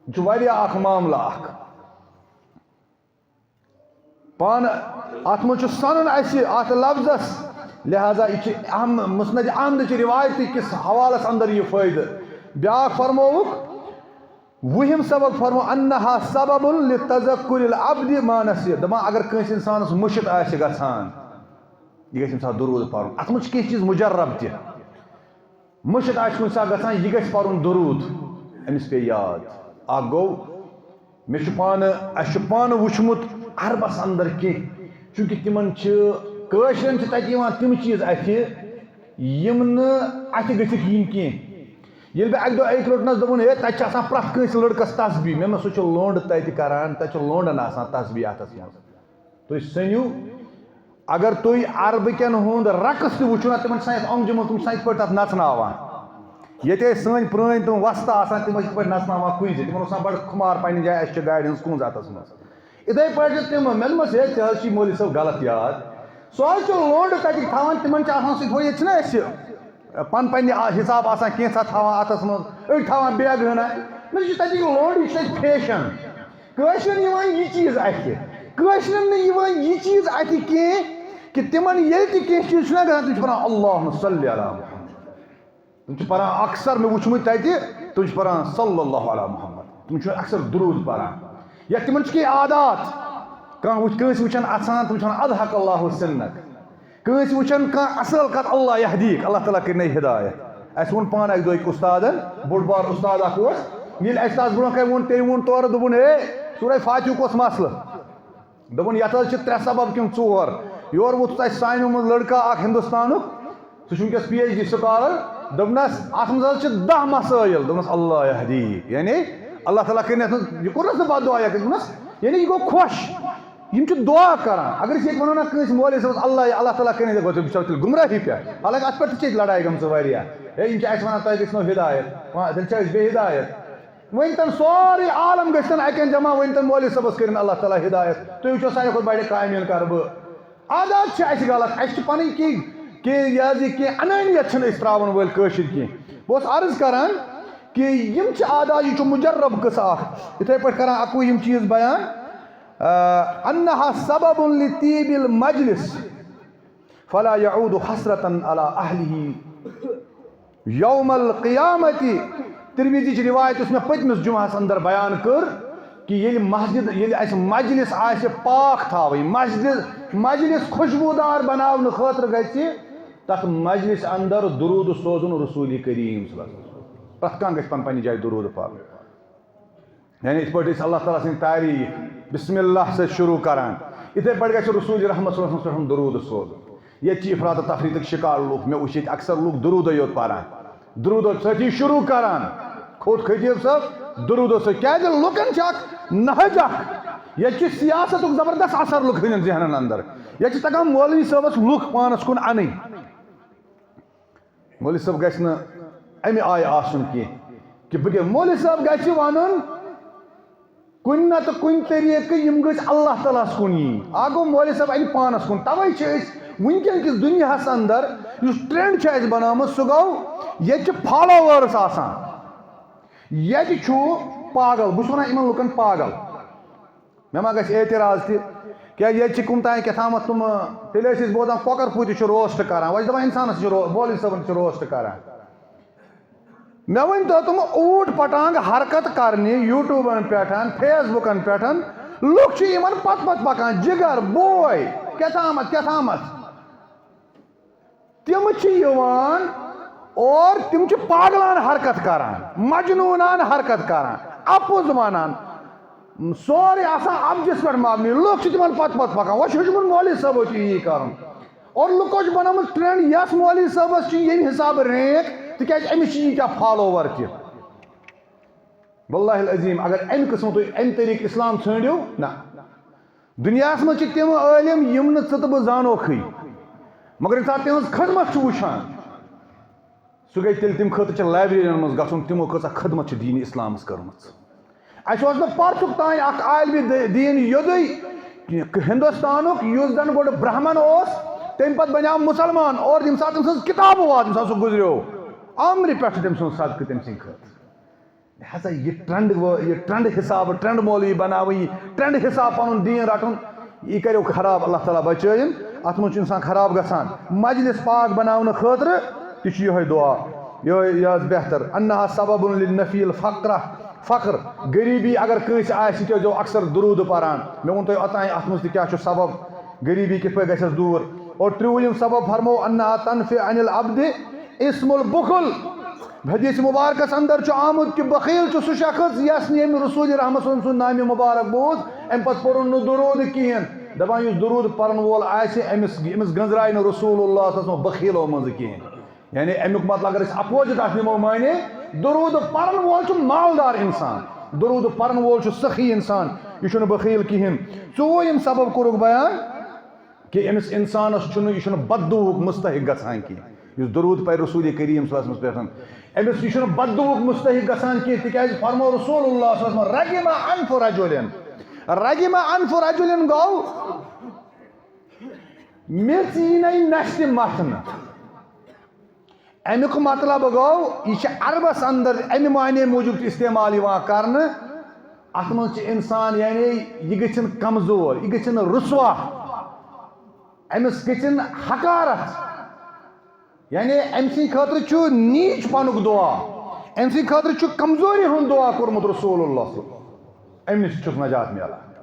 یہِ چھُ واریاہ اکھ معاملہٕ اکھ پانہٕ اتھ منٛز چھُ سنُن اَسہِ اتھ لفظس لہذا یہ اہم مسند احمد چہ روایت کس حوالس اندر یہ فائدہ بیاکھ فرموک وہم سبق فرمو انہا سبب لتذکر العبد ما نسی دپان اگر کنس انسانس مشت آسہ گژھان یہ گژھِ امہِ درود پرن اتھ منٛز چھِ کینٛہہ چیٖز مجرب تہِ مشت آسہِ کُنہِ ساتہٕ گژھان یہِ گژھِ پرن درود أمِس پیٚیہِ یاد اکھ گوٚو مےٚ چھُ پانہٕ وٕچھمُت عربس اندر کینٛہہ چوٗنٛکہِ تِمن چھِ کٲشرٮ۪ن چھِ تتہِ یِوان تِم چیٖز اَتھِ یِم نہٕ اَتھِ گٔژھِتھ یِنۍ کینٛہہ ییٚلہِ بہٕ اَکہِ دۄہ أکۍ روٚٹنس دوٚپُن ہے تَتہِ چھِ آسان پرٛٮ۪تھ کٲنٛسہِ لٔڑکس تسبیٖح مےٚ سُہ چھُ لونٛڈٕ تَتہِ کران تَتہِ چھُ لونٛڈن آسان تسبیٖح اَتھس منٛز تُہۍ سٔنِو اگر تُہۍ عربہٕ ہُنٛد رقص تہِ وٕچھِو نا تِمن چھِ آسان یتھ اوٚنٛگجہِ منٛز تِم چھِ آسان یِتھ پٲٹھۍ تتھ نژناوان ییٚتہِ ٲسۍ سٲنۍ پرٛٲنۍ تِم وۄستہٕ آسان تِم ٲسۍ یِتھ پٲٹھۍ نژناوان کُنہِ تِمن اوس آسان بڑٕ خُمار پننہِ جایہِ اَسہِ چھِ گاڑِ ہٕنٛز کُنٛز اَتھس منٛز یِتھٕے پٲٹھۍ چھِ تِم مےٚ دوٚپمَس ہے ژےٚ حظ چھی مولوی صٲب غلط یاد سُہ حظ چھُ لونٛڈٕ تَتہِ تھاوان تِمن چھِ آسان سُہ ییٚتہِ چھِنہ أسۍ پننہِ حساب آسان کینٛژھا تھاوان اَتھس منٛز أڑۍ تھاوان بیگہٕ ہنا مےٚ چھُ تَتِکۍ لونٛڈٕ یہِ چھُ تَتہِ فیشن کٲشرٮ۪ن یِوان یہِ چیٖز اَتھِ کٲشرٮ۪ن نہٕ یِوان یہِ چیٖز اَتھِ کینٛہہ کہ تِمن ییٚلہِ تہِ کینٛہہ چیٖز چھُنہ گژھان تِم چھِ پران اللہُمہ صلی علی محمد تِم چھِ پران اکثر مےٚ وٕچھمُت تَتہِ تِم چھِ پران صلی اللہ علی محمد تِم چھِ اکثر درود پران یا تِمن چھِ کینٛہہ عادات کٲنٛسہِ وٕچھان اژان تِم چھِ وَنان اضحک اللہ سنک کٲنٛسہِ وٕچھان کانٛہہ اصل کتھ اللہ یہدیٖک اللہ تعالیٰ کٔرِنَے ہدایت اَسہِ ووٚن پانہٕ اَکہِ دۄہ أکۍ اُستادن بوٚڑ بار اُستاد اکھ اوس ییٚلہِ اَسہِ تَس برونٛہہ کَنہِ ووٚن تٔمۍ ووٚن تورٕ دوٚپُن ہے سورہ فاتحُک اوس مسلہٕ دوٚپُن یتھ حظ چھِ 3 سبب کِنہٕ 4 یورٕ ووٚتھ اَسہِ سانیو منٛز لڑکہٕ اکھ ہندوستانُک سُہ چھُ وٕنکٮ۪س پی ایچ ڈی سکالر دوٚپنس اتھ منٛز حظ چھِ 10 مسٲیل دوٚپنس اللہ یہدیٖک یعنی اللہ تعالیٰ کٔرِنۍ یتھ منٛز یہِ کوٚرنس نہٕ پتہٕ دعا دوٚپنس یعنی یہِ گوٚو خۄش یِم چھِ دعا کران اگر أسۍ ییٚتہِ وَنو نا کٲنٛسہِ مولوی صٲبس اللہ تعالیٰ کٔرِنۍ گوٚو تِم چھِ تیٚلہِ گُمراہی پٮ۪ٹھ حالانکہِ اتھ پٮ۪ٹھ تہِ چھِ ییٚتہِ لڑایہِ گٔمژٕ واریاہ ہے یِم چھِ اَسہِ وَنان تۄہہِ گٔژھنو ہدایت تیٚلہِ چھِ أسۍ بے ہدایت ؤنۍتن سورُے عالم گٔژھتن اَکٮ۪ن جمع ؤنۍتن مولوی صٲبس کٔرِنۍ اللہ تعالیٰ ہدایت تُہۍ وٕچھو ساروی کھۄتہٕ بڑِ کامِل کرٕ بہٕ عادات چھِ اَسہِ غلط اَسہِ چھِ پنٕنۍ کینٛہہ یہِ حظ یہِ کینٛہہ انٲنیت چھِنہٕ أسۍ ترٛاوان وٲلۍ کٲشِرۍ کینٛہہ بہٕ اوسُس عرض کران کہ یِم چھِ عادات یہِ چھُ مُجرب قٕصہٕ اکھ یِتھٕے پٲٹھۍ کران اَکوُہ یِم چیٖز بیان انہا سبب لطیب المجلس فلا يعود حسرة على اہلہ یوم القیامت ترمیٖزی چہِ رِوایت یُس مےٚ پٔتمِس جُمعہس اندر بیان کٔر کہ ییٚلہِ اَسہِ مجلس آسہِ پاک تھاوٕنۍ مجلس خوشبوٗدار بناونہٕ خٲطرٕ گژھِ تتھ مجلس اندر درود سوزُن رسول کریم صلی اللہ علیہ وسلم پرٛٮ۪تھ کانٛہہ گژھِ پننہِ جایہِ درود پرُن یعنی یِتھ پٲٹھۍ أسۍ اللہ تعالیٰ سٕنٛدۍ تعریٖف بسم اللہ سۭتۍ شروٗع کران یِتھٕے پٲٹھۍ گژھِ رسول رحمت صلی اللہ علیہ وسلم پٮ۪ٹھ درود سوزُن ییٚتہِ چھِ افراط و تفریٖطٕکۍ شکار لُکھ مےٚ وٕچھ ییٚتہِ اکثر لُکھ درودٕے یوت پران درودو سۭتی شروٗع کران کھوٚت خطیٖب صٲب درودو سۭتۍ کیازِ لُکن چھِ اکھ نہج اکھ ییٚتہِ چھِ سیاستُک زبردست اثر لُکہٕ ہٕنٛدٮ۪ن ذہنن اندر ییٚتہِ چھِ تگان مولوی صٲبس لُکھ پانس کُن انٕنۍ مولوی صٲب گژھِ نہٕ امہِ آیہِ آسُن کینٛہہ کہ بہٕ مولوی صٲب گژھِ وَنُن کُنہِ نتہٕ کُنہِ طریٖقہٕ یِم گٔژھۍ اللہ تعالیٰ ہس کُن یِنۍ اکھ گوٚو مولوی صٲب انہِ پانس کُن توے چھِ أسۍ وٕنکیٚن کِس دُنیاہس اندر یُس ٹرینڈ چھُ اَسہِ بنٲومٕژ سُہ گوٚو ییٚتہِ چھِ فالووٲرٕس آسان ییٚتہِ چھُ پاگل بہٕ چھُس وَنان یِمن لُکن پاگل مےٚ ما گژھِ اعتراض تہِ کیٛازِ ییٚتہِ چھِ کُم تام کیٛاہتامتھ تِم تیٚلہِ ٲسۍ أسۍ بوزان کۄکر پوٗتہِ چھُ روسٹ کران وۄنۍ چھِ دپان انسانس چھِ مولوی صٲبن چھِ روسٹ کران مےٚ ؤنۍتو تِم اوٗٹ پٹانٛگ حرکت کرنہِ یوٗٹیوٗبن پٮ۪ٹھ فیس بُکن پٮ۪ٹھ لُکھ چھِ یِمن پتہٕ پکان جگر بوے کیٛاہتامتھ تِم چھِ یِوان اور تِم چھِ پاگلان حرکت کران مجنوٗنان حرکت کران اپُز ونان سورُے آسان ابجس پٮ۪ٹھ مبنی لُکھ چھِ تِمن پتہٕ پکان وۄنۍ چھُ ہیوٚچھمُت مولوی صٲبو چھُ یی کرُن اور لُکو چھُ بنٲومٕژ ٹرینڈ یس مولوی صٲبس چھُ ییٚمہِ حسابہٕ رینک تِکیٛازِ أمِس چھِ ییٖتیاہ فالوور تہِ واللہ العظیٖم اگر امہِ قٕسمہٕ تُہۍ امہِ طریٖقہٕ اسلام ژھٲنٛڈِو نہ دُنیاہس منٛز چھِ تِم عٲلِم یِم نہٕ ژٕ تہٕ بہٕ زانوکھٕے مگر ییٚمہِ ساتہٕ تِہنٛز خدمت چھُ وٕچھان سُہ گژھِ تیٚلہِ تَمہِ خٲطرٕ چھِ لایبرٔرین منٛز گژھُن تِمو کۭژاہ خدمت چھِ دیٖنہِ اسلامس کٔرمٕژ اَسہِ اوس نہٕ پرسُک تانۍ اکھ عالمہِ دیٖن یوٚدُے ہندوستانُک یُس زن گۄڈٕ برہمن اوس تمہِ پتہٕ بنیٛاو مُسلمان اور ییٚمہِ ساتہٕ تٔمۍ سٕنٛز کِتابہٕ واتہٕ ییٚمہِ ساتہٕ سُہ گُزریو عامرِ پٮ۪ٹھ چھُ تٔمۍ سُنٛد صدقہٕ تٔمۍ سٕنٛدِ خٲطرٕ لہذا یہِ ٹرینڈ حسابہٕ ٹرینڈ مولوی بناوٕنۍ یہِ ٹرینڈ حساب پنُن دیٖن رٹُن یہ کرو خراب اللہ تعالیٰ بچائن ات من انسان خراب گژھان مجلس پاک بناؤن خاطر تہ یہ دعا یہ بہتر انہا سبب للنفی الفقر فقر غریبی اگر کنس آسہ تہ جو اکثر درود پران مے ون تہ اوتان ات من کیا سبب غریبی کت پہ گژھس دور اور ترٛوُہِم سبب فرمو انہا تنفی عن العبد اسم البخل حدیث مبارکس اندر آمد کہ بخیل سہ شخص یس یم رسول رحمت سن نام مبارک بوز ام پتہ پورن نہ درود کہین دپان اس درود پرن وول آسہ امس گنزرائے نہ رسول اللہ صلی اللہ علیہ وسلم بخیلو مز کہین یعنی امیک مطلب اگر اس اپوزٹ ات نمو مانے درود پرن وول مالدار انسان درود پرن وول سخی انسان یہ بخیل کہین ژوٗرِم سبب کورُکھ بیان کہ امس انسانس یہ بددوک مستحق گژھان کی اس درود پہ رسول کریم صلی اللہ علیہ وسلم پہ امس یہ بددوک مستحق گژھان کی تکیاز فرمو رسول اللہ صلی اللہ علیہ وسلم رگم انف رجل انف رجل گو میژ یی نشتہ متھنہ امیک مطلب گو یہ عربس اندر امہ معنی موجود استعمال کرنے ات من انسان یعنی یہ گژھن کمزور یہ گژھن رسوا امس گژھن حقارت یعنی ام سی خاطر نیچ پنک دعا ام سی خاطر کمزوری ہند دعا کورمت رسول اللہ صلی اللہ علیہ وسلم ام نش نجات ملان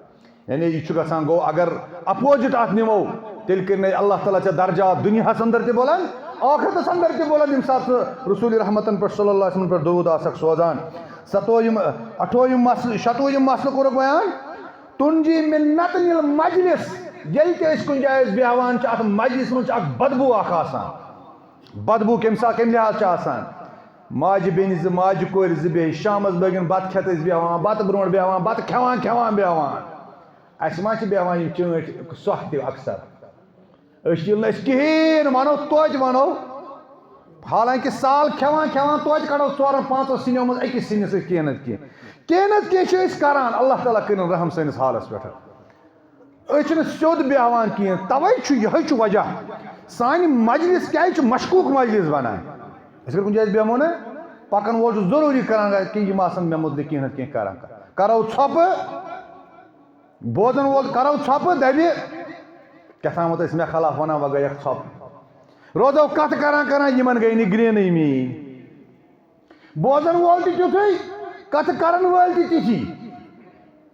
یعنی یہ گژھان گو اگر اپوزٹ ات نمو تیل کر اللہ تعالیٰ ژےٚ درجات دنیاہس اندر تہ بلند آخرتس اندر تہ بلند ییٚمہِ ساتہٕ رسول رحمتن پہ صلی اللہ علیہ وسلم پہ درود آسکھ سوزان اٹھوئم مسئلہ شتوئم مسئلہ کورُکھ بیان تنجی من نتن المجلس ییٚلہِ تہِ أسۍ کُنہِ جایہِ أسۍ بیٚہوان چھِ اتھ مجلس منٛز چھِ اکھ بدبو اکھ آسان بدبو کمہِ لحاظ چھِ آسان ماجہِ بیٚنہِ زٕ ماجہِ کورِ زٕ بیٚہہِ شامس بٲگٮ۪ن بتہٕ کھٮ۪تھ ٲسۍ بیٚہوان بتہٕ برونٛٹھ بیٚہوان بتہٕ کھٮ۪وان بیٚہوان اَسہِ ما چھِ بیٚہوان یِم چٲنٛٹھۍ سۄکھ تہِ اکثر أسۍ ییٚلہِ نہٕ أسۍ کِہیٖنۍ ونو توتہِ ونو حالانکہ سال کھٮ۪وان توتہِ کڑو ژورن پانٛژن سِنیو منٛز أکِس سِنِس سۭتۍ کینٛہہ نتہٕ کینٛہہ چھِ أسۍ کران اللہ تعالیٰ کٔرِنۍ رحم سٲنِس حالس پٮ۪ٹھ أسۍ چھِنہٕ سیوٚد بیٚہوان کینٛہہ تَوَے چھُ یِہوٚے چھُ وجہ سانہِ مجلس کیٛازِ چھُ مشکوٗک مجلس بنان أسۍ اگر کُنہِ جایہِ بیٚہمو نا پکن وول چھُ ضروٗری کران کہ یِم آسن مےٚ مُتعلق کینٛہہ نتہٕ کینٛہہ کران کرو ژھۄپہٕ بوزن وول کرو ژھۄپہٕ دپہِ کیٛاہتامتھ ٲسۍ مےٚ خلاف ونان وۄنۍ گٔیکھ ژھۄپہٕ روزو کتھ کران یِمن گٔے نہٕ گرٛینٕے میٖنۍ بوزن وول تہِ تیُتھُے کتھ کرن وٲلۍ تہِ تِتھی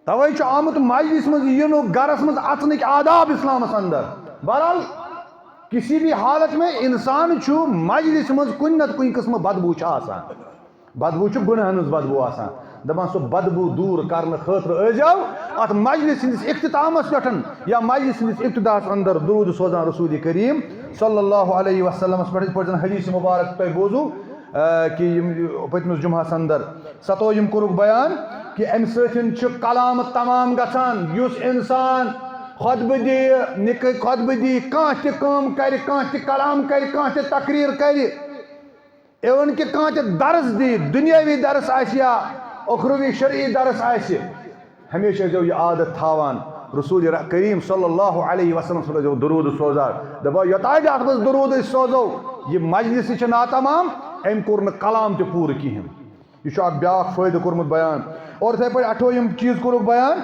توے چھُ آمُت مجلس منٛز یِنُک گرس منٛز اژنٕکۍ آداب اسلامس اندر بہرحال کسی بھی حالت میں انسان چھُ مجلس منٛز کُنہِ نتہٕ کُنہِ قٕسمہٕ بدبوٗ چھُ آسان بدبوٗ چھُ گُنہن ہٕنٛز بدبوٗ آسان دپان سُہ بدبوٗ دوٗر کرنہٕ خٲطرٕ ٲسۍزیو اتھ مجلس ہٕنٛدِس اختتامس پٮ۪ٹھ یا مجلس ہٕنٛدِس ابتداہس اندر درود سوزان رسول کریم صلی اللہ علیہ وسلمس پٮ۪ٹھ یِتھ پٲٹھۍ زن حدیث مبارک تۄہہِ بوٗزوٗ کہ یِم پٔتمِس جُمعہس اندر ستویِم کوٚرُکھ بیان کہ امہِ سۭتۍ چھُ کلام تمام گژھان یُس انسان خۄطبہٕ دِیہِ خۄطبہٕ دِیہِ کانٛہہ تہِ کٲم کرِ کانٛہہ تہِ کلام کرِ کانٛہہ تہِ تقریٖر کرِ اِوٕن کہ کانٛہہ تہِ درس دِیہِ دُنیٲوی درس آسہِ یا اُخروی شرعی درس آسہِ ہمیشہ ٲسۍزیو یہِ عادت تھاوان رسول کریم صلی اللہ علیہ وسلم صلی ٲسۍزیو درود سوزان دپو یوٚتانۍ اتھ منٛز درود أسۍ سوزو یہِ مجلس چھِ ناتمام أمۍ کوٚر نہٕ کلام تہِ پوٗرٕ کِہیٖنۍ یہ چھُ اکھ بیاکھ فٲیدٕ کوٚرمُت بیان اور یِتھَے پٲٹھۍ اٹھویِم چیٖز کوٚرُکھ بیان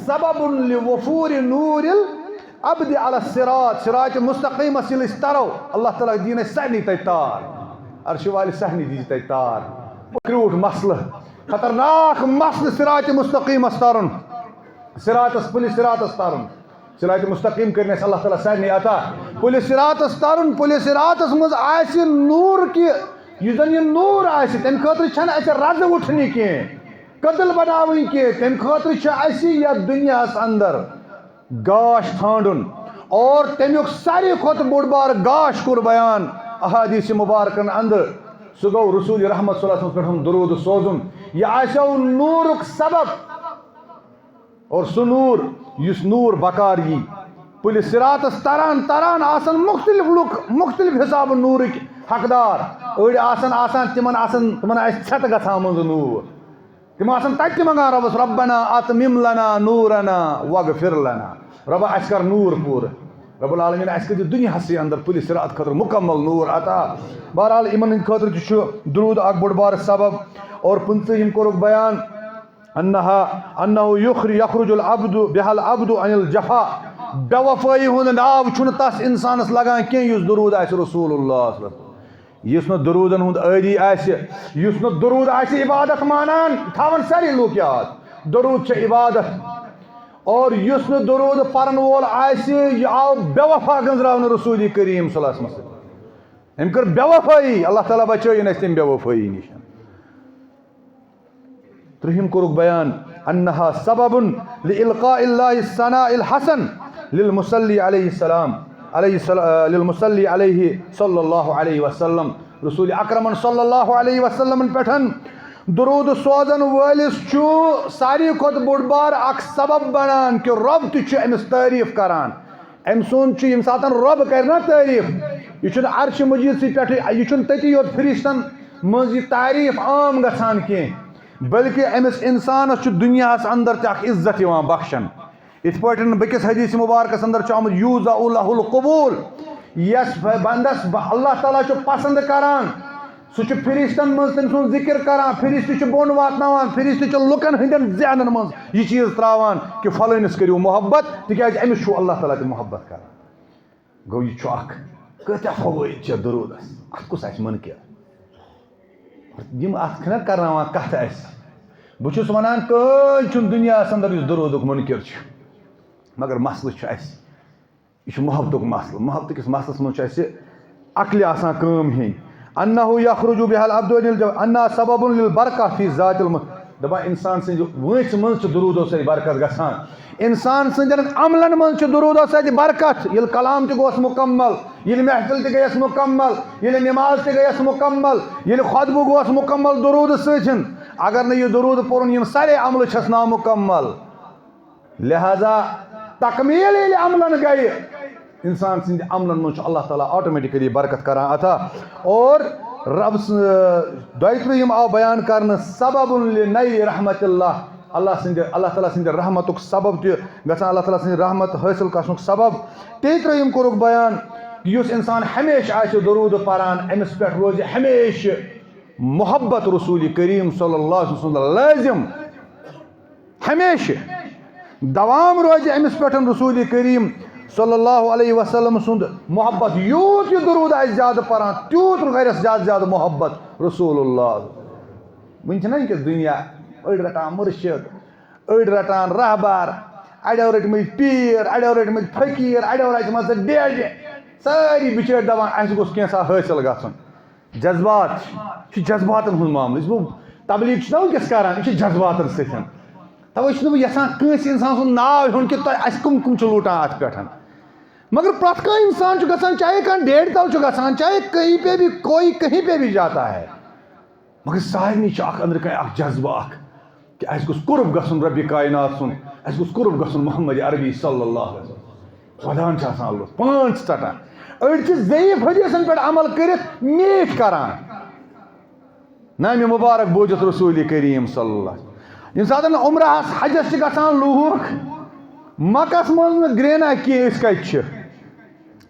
سبب لوفور نور العبد علی الصراط صراط مستقیمس ییٚلہِ أسۍ ترو اللہ تعالیٰ دِیِن اَسہِ سارنٕے تتہِ تار عرشہِ والہِ سارنٕے دیٖزِ تتہِ تار کرٛوٗٹھ مسلہٕ خطرناک مسلہٕ صراط مستقیمس ترُن صراطس پُلہِ صراطس ترُن صراط مستقیم کٔرِنۍ اَسہِ اللہ تعالیٰ سارنٕے عطا پُلہِ صراطس ترُن پُلہِ صراطس منٛز آسہِ نوٗر کہِ یُس زن یہِ نوٗر آسہِ تمہِ خٲطرٕ چھنہٕ اَسہِ رزٕ وٕٹھنہِ کینٛہہ کٔدٕل بناوٕنۍ کینٛہہ تمہِ خٲطرٕ چھُ اَسہِ یتھ دُنیاہس اندر گاش ژھانڈُن اور تمیُک ساروی کھۄتہٕ بوٚڑ بارٕ گاش کوٚر بیان احادیث مبارکن اندر سُہ گوٚو رسول رحمت صلی اللہ علیہ وسلم پٮ۪ٹھ درود سوزُن یہِ آسیو نوٗرُک سبب اور سُہ نوٗر یُس نوٗر بکار یی پُلہِ صراطس تران آسن مختلف لُکھ مختلف حسابہٕ نوٗرٕکۍ حقدار أڑۍ آسان تِمن آسہِ ژھٮ۪تہٕ گژھان منٛزٕ نوٗر تِم آسن تتہِ تہِ منٛگان رۄبس ربنا اتمم لنا نورنا واغفر لنا رۄبا اَسہِ کر نوٗر پوٗرٕ رب العالمیٖن اَسہِ کٔرۍ زِ دُنیاہسٕے اندر پُلہِ صراط خٲطرٕ مُکمل نوٗر عطا بہرحال یِمن ہٕنٛدِ خٲطرٕ تہِ چھُ درود اکھ بوٚڑ بارٕ سبب اور پٕنٛژٕہِم کوٚرُکھ بیان انہو یخرج العبد بها العبد عن الجفا بے وفٲیی ہُنٛد ناو چھُنہٕ تس اِنسانس لگان کینٛہہ یُس درود آسہِ رسول اللہ صلی اللہ علیہ وسلم، یُس نہٕ درودن ہُنٛد عٲدی آسہِ، یُس نہٕ درود آسہِ عبادت مانان، تھاون سٲری لوٗکھ یاد درود چھِ عبادت، اور یُس نہٕ درود پرن وول آسہِ یہِ آو بے وفا گنٛزراونہٕ رسول کریم صلی اللہ علیہ وسلم، أمۍ کٔر بے وفٲیی، اللہ تعالیٰ بچٲیِن اَسہِ تمہِ بے وفٲیی نِش۔ ترٛیٚیِم کوٚرُکھ بیان انہا سبب لإلقاء اللہ الثناء الحسن للمصلی علیہ السلام للمصلی علیہ صلی اللہ علیہ وسلم، رسول اکرمن صلی اللہ علیہ وسلم پٮ۪ٹھ درود سوزن وٲلِس چھُ ساروی کھۄتہٕ بوٚڑ بار اکھ سبب بنان کہِ رۄب تہِ چھُ أمِس تعریٖف کران، أمۍ سُنٛد چھُ ییٚمہِ ساتہٕ رۄب کرِ نا تعریٖف، یہِ چھُنہٕ عرشہِ مجیٖدسٕے پٮ۪ٹھٕے، یہِ چھُنہٕ تٔتی یوت فرشتن منٛز یہِ تعریٖف عام گژھان کینٛہہ، بلکہ أمِس اِنسانس چھُ دُنیاہس اندر تہِ اکھ عزت یِوان بخشن، یِتھ پٲٹھۍ بیٚکِس حدیث مبارکس اندر چھُ آمُت یوٗزا لہ القبوٗل، یس بندس اللہ تعالیٰ چھُ پسند کران سُہ چھُ فرشتن منٛز تٔمۍ سُنٛد ذکر کران، فرشتہٕ چھُ بۄن واتناوان، فرشتہٕ چھُ لُکن ہٕنٛدٮ۪ن ذہنن منٛز یہِ چیٖز تراوان کہِ فلٲنِس کٔرِو محبت تِکیٛازِ أمِس چھُ اللہ تعالیٰ تہِ محبت کران۔ گوٚو یہِ چھُ اکھ کۭتیاہ فوٲیِد چھِ درودس، اتھ کُس آسہِ مُنکِر، یِم اتھ چھِنہ کرناوان کتھ اسہِ، بہٕ چھُس ونان کٕہۭنۍ چھُنہٕ دُنیاہس اندر یُس درودُک مُنکر چھُ، مگر مسلہٕ چھُ اسہِ، یہِ چھُ محبتُک مسلہٕ، محبتہٕ کِس مسلس منٛز چھُ اسہِ عقلہِ آسان کٲم ہیٚنۍ۔ انہو یخرج بہ العبد انہا سبب للبرکہ فی ذات دپان انسان سٕنٛزِ وٲنٛسہِ منٛز چھُ درودو سۭتۍ برکت گژھان، انسان سٕنٛدٮ۪ن عملن منٛز چھُ درودو سۭتۍ برکت، ییٚلہِ کلام تہِ گوٚوس مکمل، ییٚلہِ محفل تہِ گٔیس مکمل، ییٚلہِ نماز تہِ گٔیس مکمل، ییٚلہِ خۄطبہٕ گوٚوس مکمل درودٕ سۭتۍ، اگر نہٕ یہِ درود پوٚرُن یِم سارے عملہٕ چھس نامکمل، لہذا تکمیل ییٚلہِ عملن گٔیہِ انسان سٕنٛدِ عملن منٛز چھُ اللہ تعالیٰ آٹومیٹکلی برکت کران عطا، اور رب دۄیہِ ترٛیٚیِم آو بیان کرنہٕ سبب لنیل رحمت اللہ، اللہ تعالیٰ سٕنٛدِ رحمتُک سبب تہِ گژھان، اللہ تعالیٰ سٕنٛدِ رحمت حٲصِل گژھنُک سبب۔ تیٚیہِ ترٛیٚیِم کوٚرُکھ بیان یُس انسان ہمیشہِ آسہِ درود پران أمِس پٮ۪ٹھ روزِ ہمیشہِ محبت رسول کریم صلی اللہ علیہ وسلم لٲزم، ہمیشہِ دوام روزِ أمِس پٮ۪ٹھ رسول کریم صلی اللہ علیہ وسلم سُنٛد محبت، یوٗت یہِ درود آسہِ زیادٕ پران تیوٗت کرٮ۪س زیادٕ زیادٕ محبت رسول اللہ۔ وٕنۍ چھِنہ وٕنکٮ۪س دُنیا أڑۍ رٹان مُرشد، أڑۍ رٹان رہبر، اڑیو رٔٹمٕتۍ پیٖر، اڑیو رٔٹمٕتۍ فقیٖر، اڑیو رچمژٕ ڈیڈِ، سٲری بِچٲرۍ دپان اَسہِ گوٚژھ کینٛژھا حٲصِل گژھُن، جذبات چھِ جذباتن ہُنٛد معاملہٕ، یُس بہٕ تبلیٖغ چھُس نہ وٕنکٮ۪س کران یہِ چھِ جذباتن سۭتۍ، توے چھُس نہٕ بہٕ یژھان کٲنٛسہِ انسان سُنٛد ناو ہیوٚن کہِ تۄہہِ اَسہِ کٕم کٕم چھِ لوٗٹان اتھ پٮ۪ٹھ، مگر پرٛٮ۪تھ کانٛہہ انسان چھُ گژھان چاہے کانٛہہ ڈیڈِ تل چھُ گژھان، چاہے کہیں پہ بھی کوئی کہیں پہ بھی جاتا ہے، مگر سارنٕے چھُ اکھ أنٛدرٕ کَنۍ اکھ جذبہٕ اکھ کہِ اَسہِ گوٚژھ قُرب گژھُن ربِ کاینات سُنٛد، اَسہِ گوٚژھ قُرب گژھُن محمد عربی صلی اللہ علیہ وسلم، ودان چھِ آسان لُکھ پانٛژھ ژٹان، أڑۍ چھِ ضعیٖف حدیٖثن پٮ۪ٹھ عمل کٔرِتھ میٖٹھۍ کران، نامہِ مُبارک بوٗزِتھ رسول کریم صلی اللہ علیہ وسلم، ییٚمہِ ساتہٕ عمرہس حجس چھِ گژھان لوٗکھ مکس منٛز نہٕ گرٛینا کینٛہہ أسۍ کتہِ چھِ،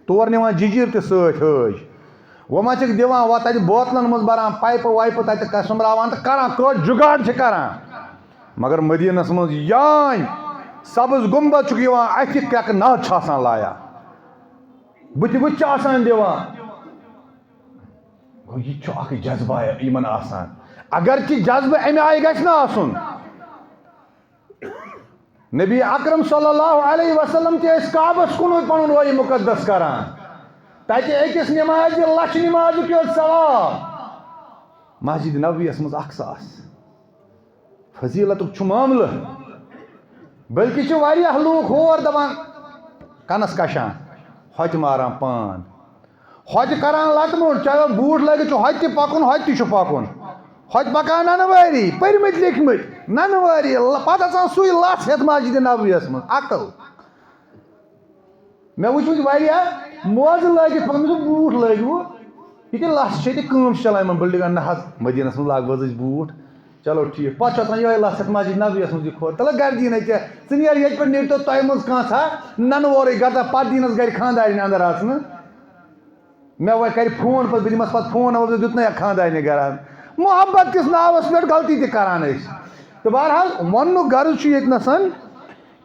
تور نِوان جِجیٖر تہِ سۭتۍ حٲج، وۄنۍ ما چھِکھ دِوان وۄنۍ تتہِ بوتلن منٛز بران پایپہٕ وایپہٕ تتہِ سُمراوان تہٕ کران کٔژ جُگاڑ چھِ کران، مگر مدیٖنس منٛز یانۍ سبز گُمبد چھُکھ یِوان اَتھِ کرٛٮ۪کہٕ ناتھ چھُ آسان لایا، بٕتھِ بٕتھِ چھِ آسان دِوان، گوٚو یہِ چھُ اکھ جذبہ یِمن آسان، اگرچہِ جذبہٕ امہِ آیہِ گژھِ نہٕ آسُن، نبی اکرم صلی اللہ علیہ وسلم تہِ ٲسۍ کعبس کُنُے پنُن رویہِ مُقدس کران، تتہِ أکِس نمازِ لچھ نمازُک یوت ثواب، مسجد نبویَس منٛز 1,000 فضیٖلتُک چھُ معاملہٕ، بلکہِ چھِ واریاہ لوٗکھ ہور دپان کنس کشان، ہوٚتہِ ماران پان، ہوٚتہِ کران لٹہٕ موٚٹ، چاہے بوٗٹھ لٲگِتھ چھُ ہوٚتہِ تہِ پکُن ہوٚتہِ تہِ چھُ پکُن، ہوٚتہِ پکان ننہٕ وٲری پٔرمٕتۍ لیکھمٕتۍ ننہٕ وٲری، پتہٕ آسان سُے لژھ ہٮ۪تھ مسجد نبویَس منٛز، عقل، مےٚ وٕچھمٕتۍ واریاہ موزٕ لٲگِتھ پکان، مےٚ دوٚپ بوٗٹھ لٲگوٕ، یہِ تہِ لژھ چھِ ییٚتہِ کٲم چھِ چلان یِمن بِلڈِنگن، نہ حظ مدیٖنس منٛز لاگو حظ أسۍ بوٗٹھ، چلو ٹھیٖک، پتہٕ چھُ آسان یِہوٚے لژھ ہٮ۪تھ مسجد نبویَس منٛز یہِ کھوٚر، تلہٕ گرِ دِیٖنَے ژےٚ، ژٕ نیر ییٚتہِ پٮ۪ٹھ نیٖرتو تۄہہِ منٛز کانٛژھا ننہٕ وورٕے گردہ، پتہٕ دِیٖنَس گرِ خانٛدارنہِ انٛدر اژنہٕ، مےٚ وۄنۍ کرِ فون پتہٕ بہٕ دِمس پتہٕ فون نمبر، دیُتنَے خانٛدارنہِ گران، محبت کِس ناوس پٮ۪ٹھ غلطی تہِ کران أسۍ، تہٕ بہرحال وننُک غرض چھُ ییٚتہِ نَسن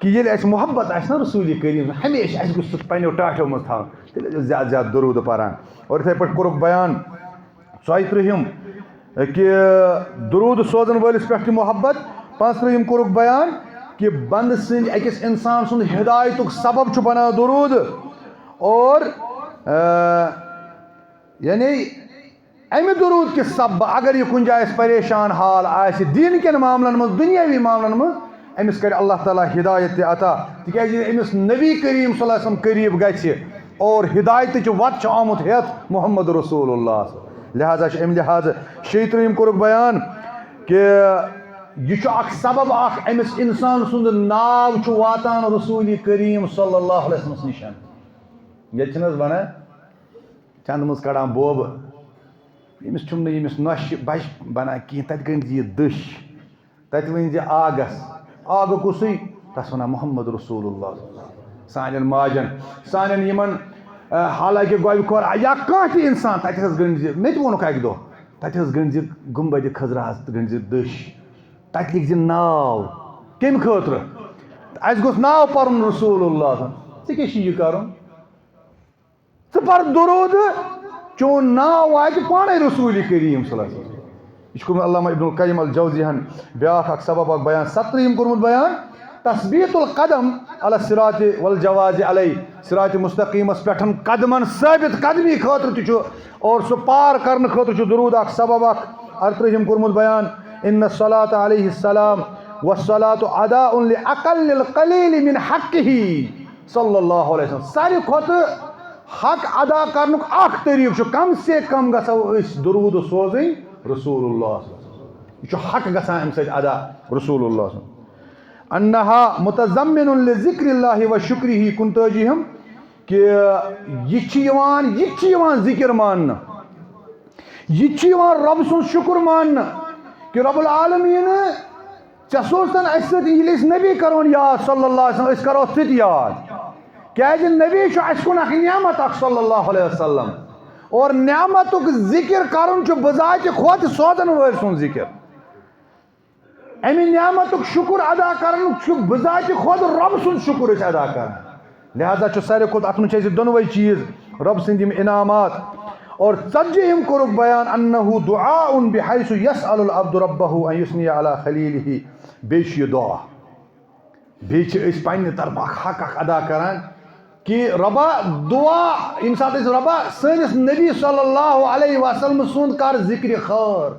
کہ ییٚلہِ اَسہِ محبت آسہِ نا رسوٗلِ کریم ہمیشہ اَسہِ گوٚژھ سُہ پنٛنیو ٹاٹھیو منٛز تھاوُن تیٚلہِ ٲسۍ زیادٕ زیادٕ درود پران اور یِتھَے پٲٹھۍ کوٚرُکھ بیان 34 کہ درود سوزن وٲلِس پٮ۪ٹھ تہِ محبت 35 کوٚرُکھ بیان کہ بندٕ سٕنٛدۍ أکِس اِنسان سُنٛد ہدایتُک سبب چھُ بنان درود اور یعنی امہِ درود کہِ سببہٕ اگر یہِ کُنہِ جایہِ اَسہِ پریشان حال آسہِ دیٖن کٮ۪ن معاملن منٛز دُنیٲوی معاملن منٛز أمِس کرِ اللہ تعالیٰ ہدایت تہِ عطا تِکیٛازِ ییٚلہِ أمِس نبی کریم صلی اللہ علیہ وسلم قریٖب گژھِ اور ہدایتٕچ وَتھ چھِ آمُت ہٮ۪تھ محمد رسول اللہ لہٰذا چھُ اَمہِ لحاظہٕ 36 کوٚرُکھ بیان کہ یہ چھُ اکھ سبب اکھ أمِس اِنسان سُنٛد ناو چھُ واتان رسوٗلِ کریم صلی اللہ علیہ وسلمس نِش ییٚتہِ چھِنہٕ حظ وَنان چندٕ منٛز کڑان بوبہٕ ییٚمِس چھُم نہٕ ییٚمِس نۄشہِ بچہِ بنان کِہیٖنۍ تتہِ گٔنڈۍ زِ یہِ دٔش تتہِ ؤنۍ زِ آگس آگہٕ کُسُے تس وَنان محمد رسول اللہ سانٮ۪ن ماجن سانٮ۪ن یِمن حالانکہِ گۄبہِ کھور یا کانٛہہ تہِ اِنسان تتہِ حظ گٔنڈۍ زِ مےٚ تہِ ووٚنُکھ اکہِ دۄہ تتہِ حظ گٔنڈۍ زِ گُمبدِ خضرا حظ گٔنڈۍ زِ دٔش تتہِ لیکھِ زِ ناو کمہِ خٲطرٕ اَسہِ گوٚژھ ناو پرُن رسول اللہ ژےٚ کیٛاہ چھُے یہِ کرُن ژٕ پر درود چون ناو واتہِ پانے رسوٗلِ کریم صلی اللہ علیہ وسلم یہ چھُ کوٚرمُت علامہ ابن القیم الجوزیہن بیٛاکھ اکھ سبب اکھ بیان 70 کوٚرمُت بیان تثبیت القدم علی الصراط والجواز علیہ صراط مستقیمس پٮ۪ٹھ قدمن ثٲبت قدمی خٲطرٕ تہِ چھُ اور سُہ پار کرنہٕ خٲطرٕ چھُ درود اکھ سبب اکھ 38 کوٚرمُت بیان ان الصلاۃ علیہ السلام والصلاۃ اداء لاقل القلیل من حقہ صلی اللہ علیہ وسلم ساروی کھۄتہٕ حق ادا کرنُک اکھ طریٖقہٕ چھُ کم سے کم گژھو أسۍ درود سوزٕنۍ رسول اللہ یہ چھُ حق گژھان امہِ سۭتۍ ادا رسول اللہ انہا متضمن لذکر اللہ و شکرہ 39 کہ یہ چھِ یِوان ذکر ماننہٕ یہ چھِ یِوان رۄب سُنٛد شُکر ماننہٕ کہ رب العالمیٖن ژےٚ سوزتن اَسہِ سۭتۍ ییٚلہِ أسۍ نبی کرون یاد صلی اللہ علیہ وسلم أسۍ کرو ژٕ تہِ یاد کیٛازِ نبی چھُ اَسہِ کُن اکھ نعمت اکھ صلی اللہ علیہ وسلم اور نعمتُک ذکر کرُن چھُ بذاتہِ خۄد سوزن وٲلۍ سُنٛد ذکر امہِ نعمتُک شُکر ادا کرُن چھُ بذاتہِ خۄد رۄب سُنٛد شُکر أسۍ ادا کران لہٰذا چھُ ساروی کھۄتہٕ اتھ منٛز چھِ اَسہِ دۄنوے چیٖز رۄب سٕنٛدۍ یِم انعامات اور 40 کوٚرُکھ بیان انہُ دعاء بحیث یسأل العبد ربہ ان یثنی علی خلیلہ بیٚیہِ چھُ یہِ دعا بیٚیہِ چھِ أسۍ پننہِ طرفہٕ اکھ حق اکھ ادا کران کہ ربا دعا ییٚمہِ ساتہٕ أسۍ ربا سٲنِس نبی صلی اللہ علیہ وسلم سُنٛد کر ذکرِ خٲر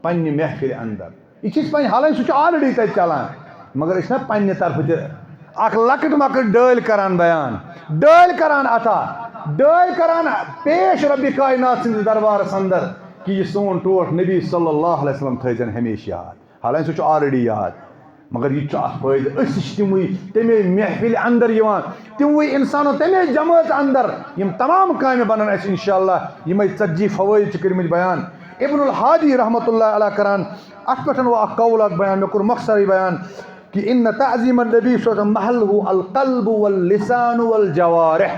پننہِ محفِلہِ اندر یہ چھِ أسۍ پنٕنۍ حالانکہِ سُہ چھُ آلریڈی تتہِ چلان مگر أسۍ چھِنہ پننہِ طرفہٕ تہِ اکھ لۄکٕٹ مۄکٕٹ ڈٲلۍ کران بیان ڈٲلۍ کران عطا ڈٲلۍ کران پیش ربِ کائنات سٕنٛدِس دربارس اندر کہ یہِ سون ٹوٹھ نبی صلی اللہ علیہ وسلم تھٲیزٮ۪ن ہمیشہ یاد حالانکہِ سُہ چھُ آلریڈی یاد مگر یہ چھُ اکھ فٲیدٕ أسۍ تہِ چھِ تِموٕے تمے محفِلہِ اندر یِوان تِموٕے انسانو تمے جمٲژ اندر یِم تمام کامہِ بنن اَسہِ انشاء اللہ یِمے 40 فوٲیِد چھِ کٔرمٕتۍ بیان ابن الحادی رحمۃ اللہ علیہ کران اتھ پٮ۪ٹھ وۄنۍ اکھ قول اکھ بیان مےٚ کوٚر مۄخصرٕے بیان کہ ان تعظیم النبی صلی اللہ علیہ وسلم محلہ القلب واللسان والجوارح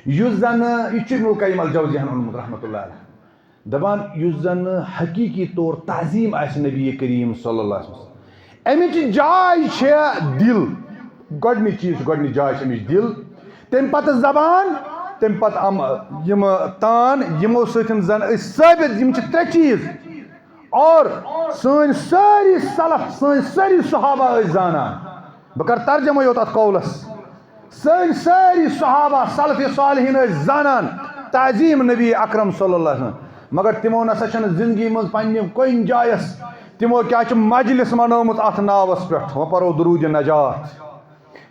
یُس زن یہ چھُ ابن القیم الجوزیہن اوٚنمُت رحمۃ اللہ علیہ دپان یُس زن حقیقی طور تعظیم آسہِ نبی کریم صلی اللہ علیہ وسلم امِچ جاے چھےٚ دِل گۄڈنِچ چیٖز چھُ گۄڈنِچ جاے چھِ امِچ دِل تمہِ پتہٕ زبان تمہِ پتہٕ یِم تان یِمو سۭتۍ زن أسۍ ثٲبت یِم چھِ 3 چیٖز اور سٲنۍ سٲری سلف سٲنۍ سٲری صحابہ ٲسۍ زانان بہٕ کرٕ ترجمے یوت اتھ قولس سٲنۍ سٲری صحابہ سلفِ صالحیٖن ٲسۍ زانان تعظیٖم نبی اکرم صلی اللہ علیہ وسلم مگر تِمو نسا چھنہٕ زندگی منٛز پننہِ کُنہِ جایس تِمو کیٛاہ چھُ مجلس منومُت اتھ ناوس پٮ۪ٹھ وۄنۍ پرو درود نجات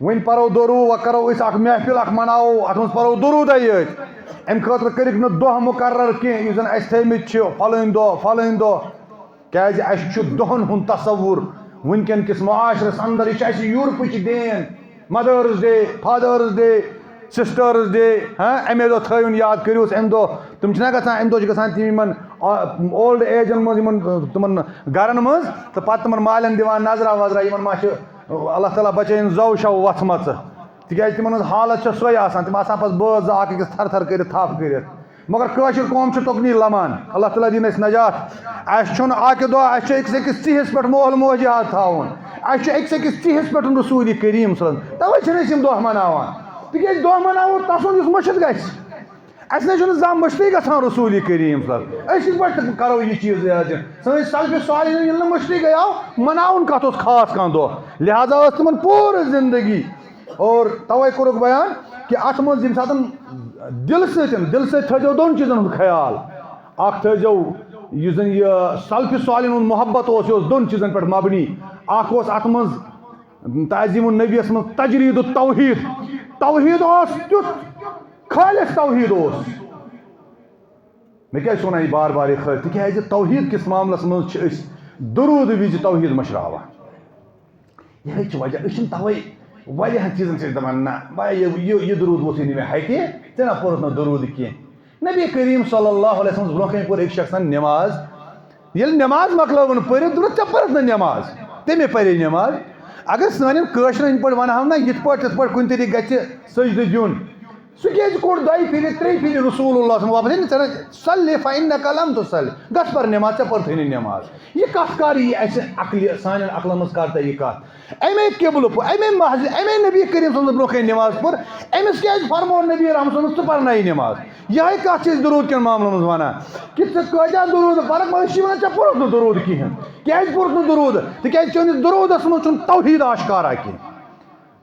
وۄنۍ پرو درود وۄنۍ کرو أسۍ اکھ محفِل اکھ مناوو اتھ منٛز پرو درودے یٲتۍ امہِ خٲطرٕ کٔرِکھ نہٕ دۄہ مُقرر کینٛہہ یُس زن اسہِ تھٲیمٕتۍ چھِ فلٲنۍ دۄہ کیٛازِ اسہِ چھُ دۄہن ہُنٛد تصوُر وٕنکٮ۪ن کِس معاشرس اندر یہِ چھِ اسہِ یوٗرپٕچ دین mothers day father's day سسٹٲرٕز day امے دۄہ تھٲیُن یاد کٔرِوُس امہِ دۄہ تِم چھِنہ گژھان امہِ دۄہ چھِ گژھان تِم یِمن اولڈ ایجن منٛز یِمن تِمن گرن منٛز تہٕ پتہٕ تِمن مالٮ۪ن دِوان نظرا وظرا یِمن ما چھِ اللہ تعالیٰ بچٲیِن زو شو وۄتھمژٕ تِکیٛازِ تِمن ہٕنٛز حالت چھےٚ سۄے آسان تِم آسان پتہٕ بٲژ زٕ اکھ أکِس تھر تھر کٔرِتھ تھپھ کٔرِتھ مگر کاشر قوم چھ تکنی لمان اللہ تعالیٰ دین اس نجات اس چھن آکہ دو اس چھ اکس تیہس پہ مول موجہات تھاون اس چھ اکس تیہس پہ رسول کریم صلی اللہ علیہ وسلم توے چھن اسم دہ مناوان تکیاز دہ مناو تسن یس مشد گژھِ اس نے چھن زام مشتی گژھان رسول کریم صلی اللہ علیہ وسلم اس پہ کرو یہ چیز سن سلف صالحین یل مشتی گیاو مناون کت اس خاص کان دہ لہذا اس تمن پور زندگی اور توے کورک بیان کہ ات مز یم ساتن دل سے تھو دون چیزن ہند خیال اخ تھو یہ زن یہ سلف صالحین ہند محبت اس دون چیزن پہ مبنی اخ ات مز تعظیم النبی اس مز تجرید التوحید توحید تیت خالص توحید میں کیا ونان یہ بار بار یہ تکیاز توحید کس معاملس مز درود وز توحید مشراوان یہ وجہ اس توے واریاہن چیزن سے دپان نہ بھائی یہ درود ووتھے نہ مےٚ ہٹہِ ژےٚ نہ پوٚرُتھ نہٕ درود کینٛہہ نبی کریم صلی اللہ علیہ وسلم برونٛہہ کنہِ پوٚر أکۍ شخصن نٮ۪ماز ییٚلہِ نٮ۪ماز مۄکلٲوٕن پٔرِتھ دوٚپُن ژےٚ پٔرٕتھ نہٕ نٮ۪ماز تٔمے پرے نٮ۪ماز اگر سانٮ۪ن کٲشرٮ۪ن یِتھ پٲٹھۍ ونہو نہ یِتھ پٲٹھۍ تِتھ پٲٹھۍ کُنہِ طریٖقہٕ گژھِ سجدٕ دیُن سُہ کیازِ کوٚڑ دۄیہِ پھِرِ ترٛیٚیہِ پھِرِ رسول اللہ صلی واپس ژےٚ صلی فإنک لم تصلی گژھ پر نٮ۪ماز ژےٚ پٔرتھٕے نہٕ نٮ۪ماز یہ کتھ کر یی اسہِ عقلہِ سانٮ۪ن عقلن منٛز کر تہٕ یہِ کتھ امے قبلہٕ پوٚر امے مسجد امے نبی کریم سٕنٛز برونٛہہ کنہِ نٮ۪ماز پٔر أمِس کیازِ فرمو نبی رحمت صلی ژٕ پرنٲیی نٮ۪ماز یہے کتھ چھِ أسۍ درود کٮ۪ن معاملن منٛز ونان کہ ژٕ کۭتیاہ درود پرکھ مگر أسۍ چھِ ونان ژےٚ پوٚرُتھ نہٕ درود کِہینۍ کیازِ پوٚرُتھ نہٕ درود تِکیازِ چٲنِس درودس منٛز چھُنہٕ توحید آشکارا کینٛہہ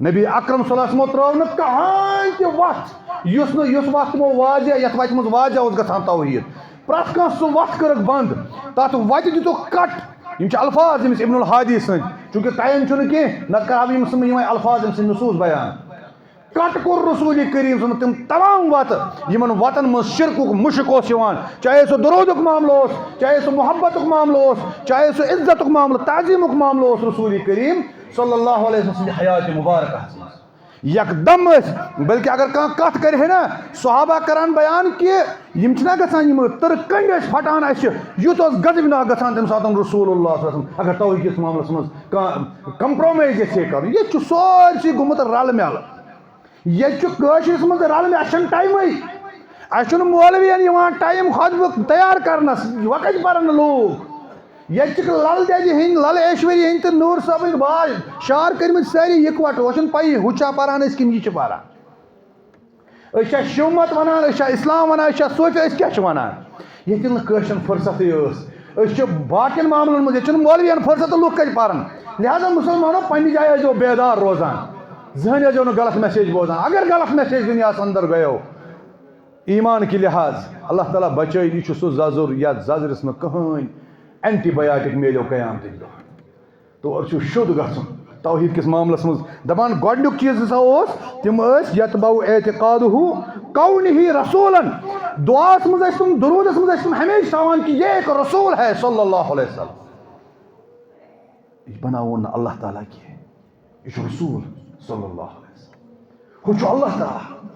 نبی اکرم صلی اللہ علیہ وسلم ترٲو نہٕ کہاں تہِ وتھ یُس وتھ تِمو واضح یتھ وتہِ منٛز واضح اوس گژھان توحید پرٛٮ۪تھ کانٛہہ سُہ وتھ کٔرٕکھ بنٛد تتھ وتہِ دِتُکھ کٹ یم چھِ الفاظ أمِس ابن الحادی سٕنٛدۍ چوٗنٛکہِ ٹایم چھُنہٕ کینٛہہ نتہٕ کرہا بہٕ یِم یِمے الفاظ أمۍ سٕنٛدۍ نصوٗص بیان کٹ کوٚر رسول کریم سُنٛد تِم تمام وتہٕ یمن وتن منٛز شرکُک مُشک اوس یِوان چاہے سُہ درودُک معاملہٕ اوس چاہے سُہ محبتُک معاملہٕ اوس چاہے سُہ عزتُک معاملہٕ تعظیٖمُک معاملہٕ اوس رسول کریم صلی اللہ علیہ وسلم سٕنٛدِ حیاتِ مبارکہ یکدم بلکہ اگر کانٛہہ کتھ کرِ ہے نا صحابہ کران بیان کہ یم چھنا گژھان یم تر کنڈ ٲسۍ پھٹان اسہِ یُتھ اوس غضبناک گژھان تمہِ ساتہٕ رسول اللہ صلی اللہ علیہ وسلم اگر توحید کِس معاملس منٛز کانٛہہ کمپرومایز یژھِ کرُن ییٚتہِ چھُ سورسٕے گوٚمُت رلہٕ ملہٕ ییٚتہِ چھُ کٲشرِس منٛز رلہٕ ملہٕ اسہِ چھُنہٕ ٹایمٕے اسہِ چھُنہٕ مولوِین یِوان ٹایم خۄطبہٕ تیار کرنس وۄنۍ کتہِ پرن نہٕ لوٗکھ ییٚتہِ چھِکھ لل دیدِ ہٕنٛدۍ لل ایشوری ہٕنٛدۍ تہٕ نوٗر صٲبٕنۍ باے شار کٔرمٕتۍ سٲری اِکوٹہٕ وۄنۍ چھُنہٕ پَیی ہُہ چھا پران أسۍ کِنہٕ یہِ چھِ پران أسۍ چھا شِومت ونان أسۍ چھا اسلام ونان أسۍ چھا صوفی أسۍ کیاہ چھِ ونان ییٚتہِ نہٕ کٲشرٮ۪ن فرصتٕے ٲس أسۍ چھِ باقین معاملن منٛز ییٚتہِ چھُنہٕ مولوِین فرصت تہٕ لُکھ کتہِ پرن لہذا مُسلمانو پننہِ جایہِ ٲسۍزیو بیدار روزان زٕہٕنۍ ٲسۍزیو نہٕ غلط میسیج بوزان اگر غلط میسیج دُنیاہس اندر گٔیو ایمان کہِ لحاظ اللہ تعالیٰ بچٲے یہِ چھُ سُہ ززُر یتھ ززرس نہٕ کٕہٕنۍ اینٹی بایاٹک میلیو قیامتٕکۍ دۄہ تور چھُ شُد گژھُن توحید کِس معاملس منٛز دپان گۄڈنیُک چیٖز ہسا اوس تِم ٲسۍ یتبعُ اعتقادہُ کونہی رسوٗلن دعاہس منٛز ٲسۍ تِم درودس منٛز ٲسۍ تِم ہمیشہِ تھاوان کہ یہ ایک رسول ہے صلی اللہ علیہ وسلم یہ بناوُن نہٕ اللہ تعالیٰ کینٛہہ یہ چھُ رسول صلی اللہ علیہ وسلم ہُہ چھُ اللہ تعالیٰ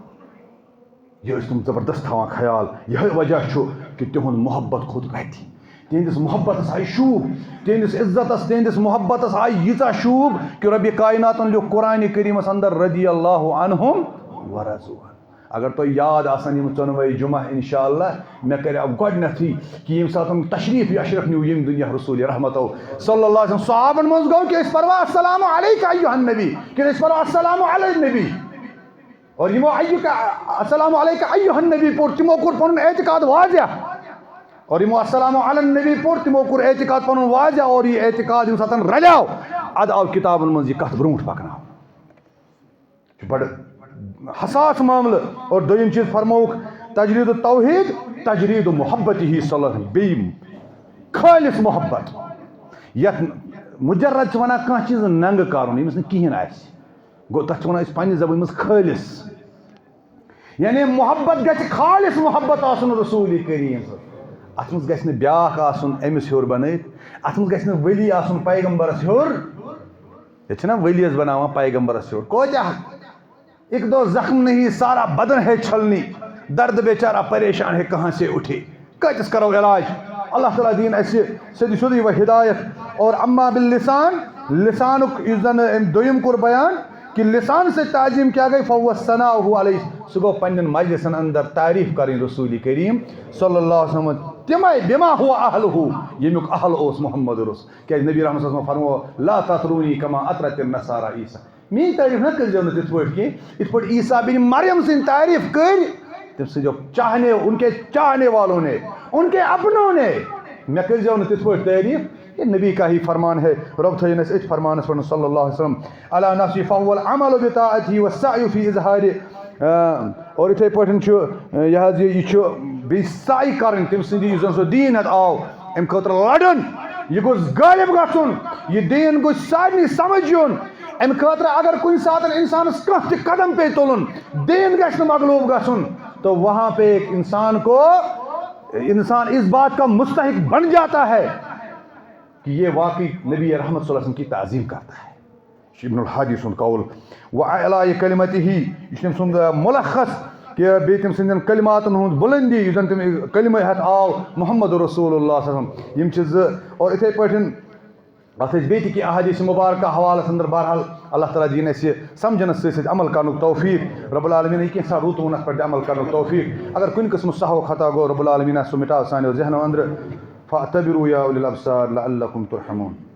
یہ ٲسۍ تِم زبردست تھاوان خیال یِہے وجہ چھُ کہ تِہُنٛد محبت کھوٚت کتہِ تہنٛدِس محبتس آیہِ شوٗب تہنٛدِس عزتس تہنٛدِس محبتس آیہِ ییٖژاہ شوٗب کہ رۄبِ کایناتن لیوٚکھ قرآنِ کریٖمس اندر رضی اللہ عنہم ورضوا اگر تۄہہِ یاد آسن یِم ژۄنوَے جمعہ انشاء اللہ مےٚ کریو گۄڈنیتھٕے کہ ییٚمہِ ساتہٕ تشریٖف اشرف نیوٗ ییٚمہِ دُنیا رسول رحمتو صلی اللہ علیہ وسلم صحابن منٛز گوٚو کہ أسۍ پروا السلام علیکہ ایُّہا النبی کِنہٕ أسۍ پرو السلام علی النبی اور یِمو السلام علیکہ ایُّہا النبی پوٚر تِمو کوٚر پنُن اعتقاد واضح اور یِمو السلام علی النبی پوٚر تِمو کوٚر اعتقاد پنُن واضح اور یہِ اعتقاد ییٚمہِ ساتہٕ رلیو ادٕ آو کِتابن منٛز یہِ کتھ برونٛٹھ پکناونہٕ یہِ چھُ بڑٕ حساس معاملہٕ اور دوٚیِم چیٖز فرمووُکھ تجریٖد التوحید تجریٖد محبتہِ صلی اللہ علیہ وسلم بیٚیہِ خٲلص محبت یتھ مجرد چھِ ونان کانٛہہ چیٖز ننٛگہٕ کرُن ییٚمِس نہٕ کِہینۍ آسہِ گوٚو تتھ چھِ ونان أسۍ پننہِ زبٲنۍ منٛز خٲلص یعنی محبت گژھِ خالص محبت آسُن رسول کریم اتھ منٛز گژھِ نہٕ بیاکھ آسُن أمِس ہیوٚر بنٲیِتھ اتھ منٛز گژھِ نہٕ ؤلی آسُن پیغمبرس ہیوٚر ییٚتہِ چھِنہ ؤلیَس بناوان پیغمبرس ہیوٚر کوتاہ ایک دو زخم نہیں سارا بدن ہے چھلنی درد بیچارہ پریشان ہے کہاں سے اٹھے کتس کرو علاج اللہ تعالیٰ دین اسہِ سیٚدِ سیٚودُے و ہدایت اور اما باللسان لسانُک یُس زن أمۍ دوٚیِم کوٚر بیان کہ لسان سے تعظیم کیا گئی فهو ثناؤه علیہ سہ گو پنن مجلسن اندر تعریف کریں رسول کریم صلی اللہ علیہ وسلم تمے بما هو اہلہ یمیک اہل اوس محمد رسول کہ نبی رحمت صلی اللہ علیہ وسلم فرمو لا تطرونی کما اطرت النصارى عیسیٰ میری تعریف نہ کرزیو نہ تتھ پٲٹھۍ کینٛہہ یتھ پٲٹھۍ عیسیٰ بن مریم سٕنٛدۍ تعریف کٔر تم سے جو چاہنے ان کے چاہنے والوں نے ان کے اپنوں نے میں کرزیو نہ تتھ پٲٹھۍ تعریف یہ نبی کا ہی فرمان ہے رب تھٲیِن اَسہِ أتھۍ فرمانس پٮ۪ٹھ صلی اللہ علیہ وسلم علی نفسی فهو العمل بطاعته والسعي في اظہار اور یِتھَے پٲٹھۍ چھُ یہِ حظ یہِ چھُ بیٚیہِ سعی کَرٕنۍ تٔمۍ سٕنٛدِ یُس زن سُہ دیٖن ہٮ۪تھ آو اَمہِ خٲطرٕ لڑُن یہِ گوٚژھ غٲلب گژھُن یہِ دیٖن گوٚژھ سارنٕے سمجھ یُن اَمہِ خٲطرٕ اگر کُنہِ ساتہٕ اِنسانس کانٛہہ تہِ قدم پیٚیہِ تُلُن دیٖن گژھِ نہٕ مغلوٗب گژھُن تو وہاں پہ ایک انسان کو انسان اس بات کا مستحق بن جاتا ہے کہ یہ واقعی نبی رحمت صلی اللہ علیہ وسلم کی تعظیم کرتا ہے ابن الحادی سن قول وعلاء کلمتہ یہ تم سند ملخص کہ بیٚیہِ تٔمۍ سٕنٛدٮ۪ن کلماتن ہُنٛد بُلندی یُس زن تٔمۍ کلمہٕ ہٮ۪تھ آو محمد رسول اللہ صلی اللہ علیہ وسلم یِم چھِ زٕ اور یِتھَے پٲٹھۍ اتھ ٲسۍ بیٚیہِ تہِ کینٛہہ احادیث مبارکہ حوالس اندر بہرحال اللہ تعالیٰ دِیِن اَسہِ سمجھنس سۭتۍ سۭتۍ عمل کرنُک توفیق رب العالمیٖن یہِ کینٛژھا رُت اتھ پٮ۪ٹھ عمل کرنُک توفیق اگر کُنہِ قٕسمُک سہو خطا گوٚو رب العالمیٖن سُہ مٹاو سانیو ذہنو اندرٕ فاعتبروا یا اولي الابصار لعلكم ترحمون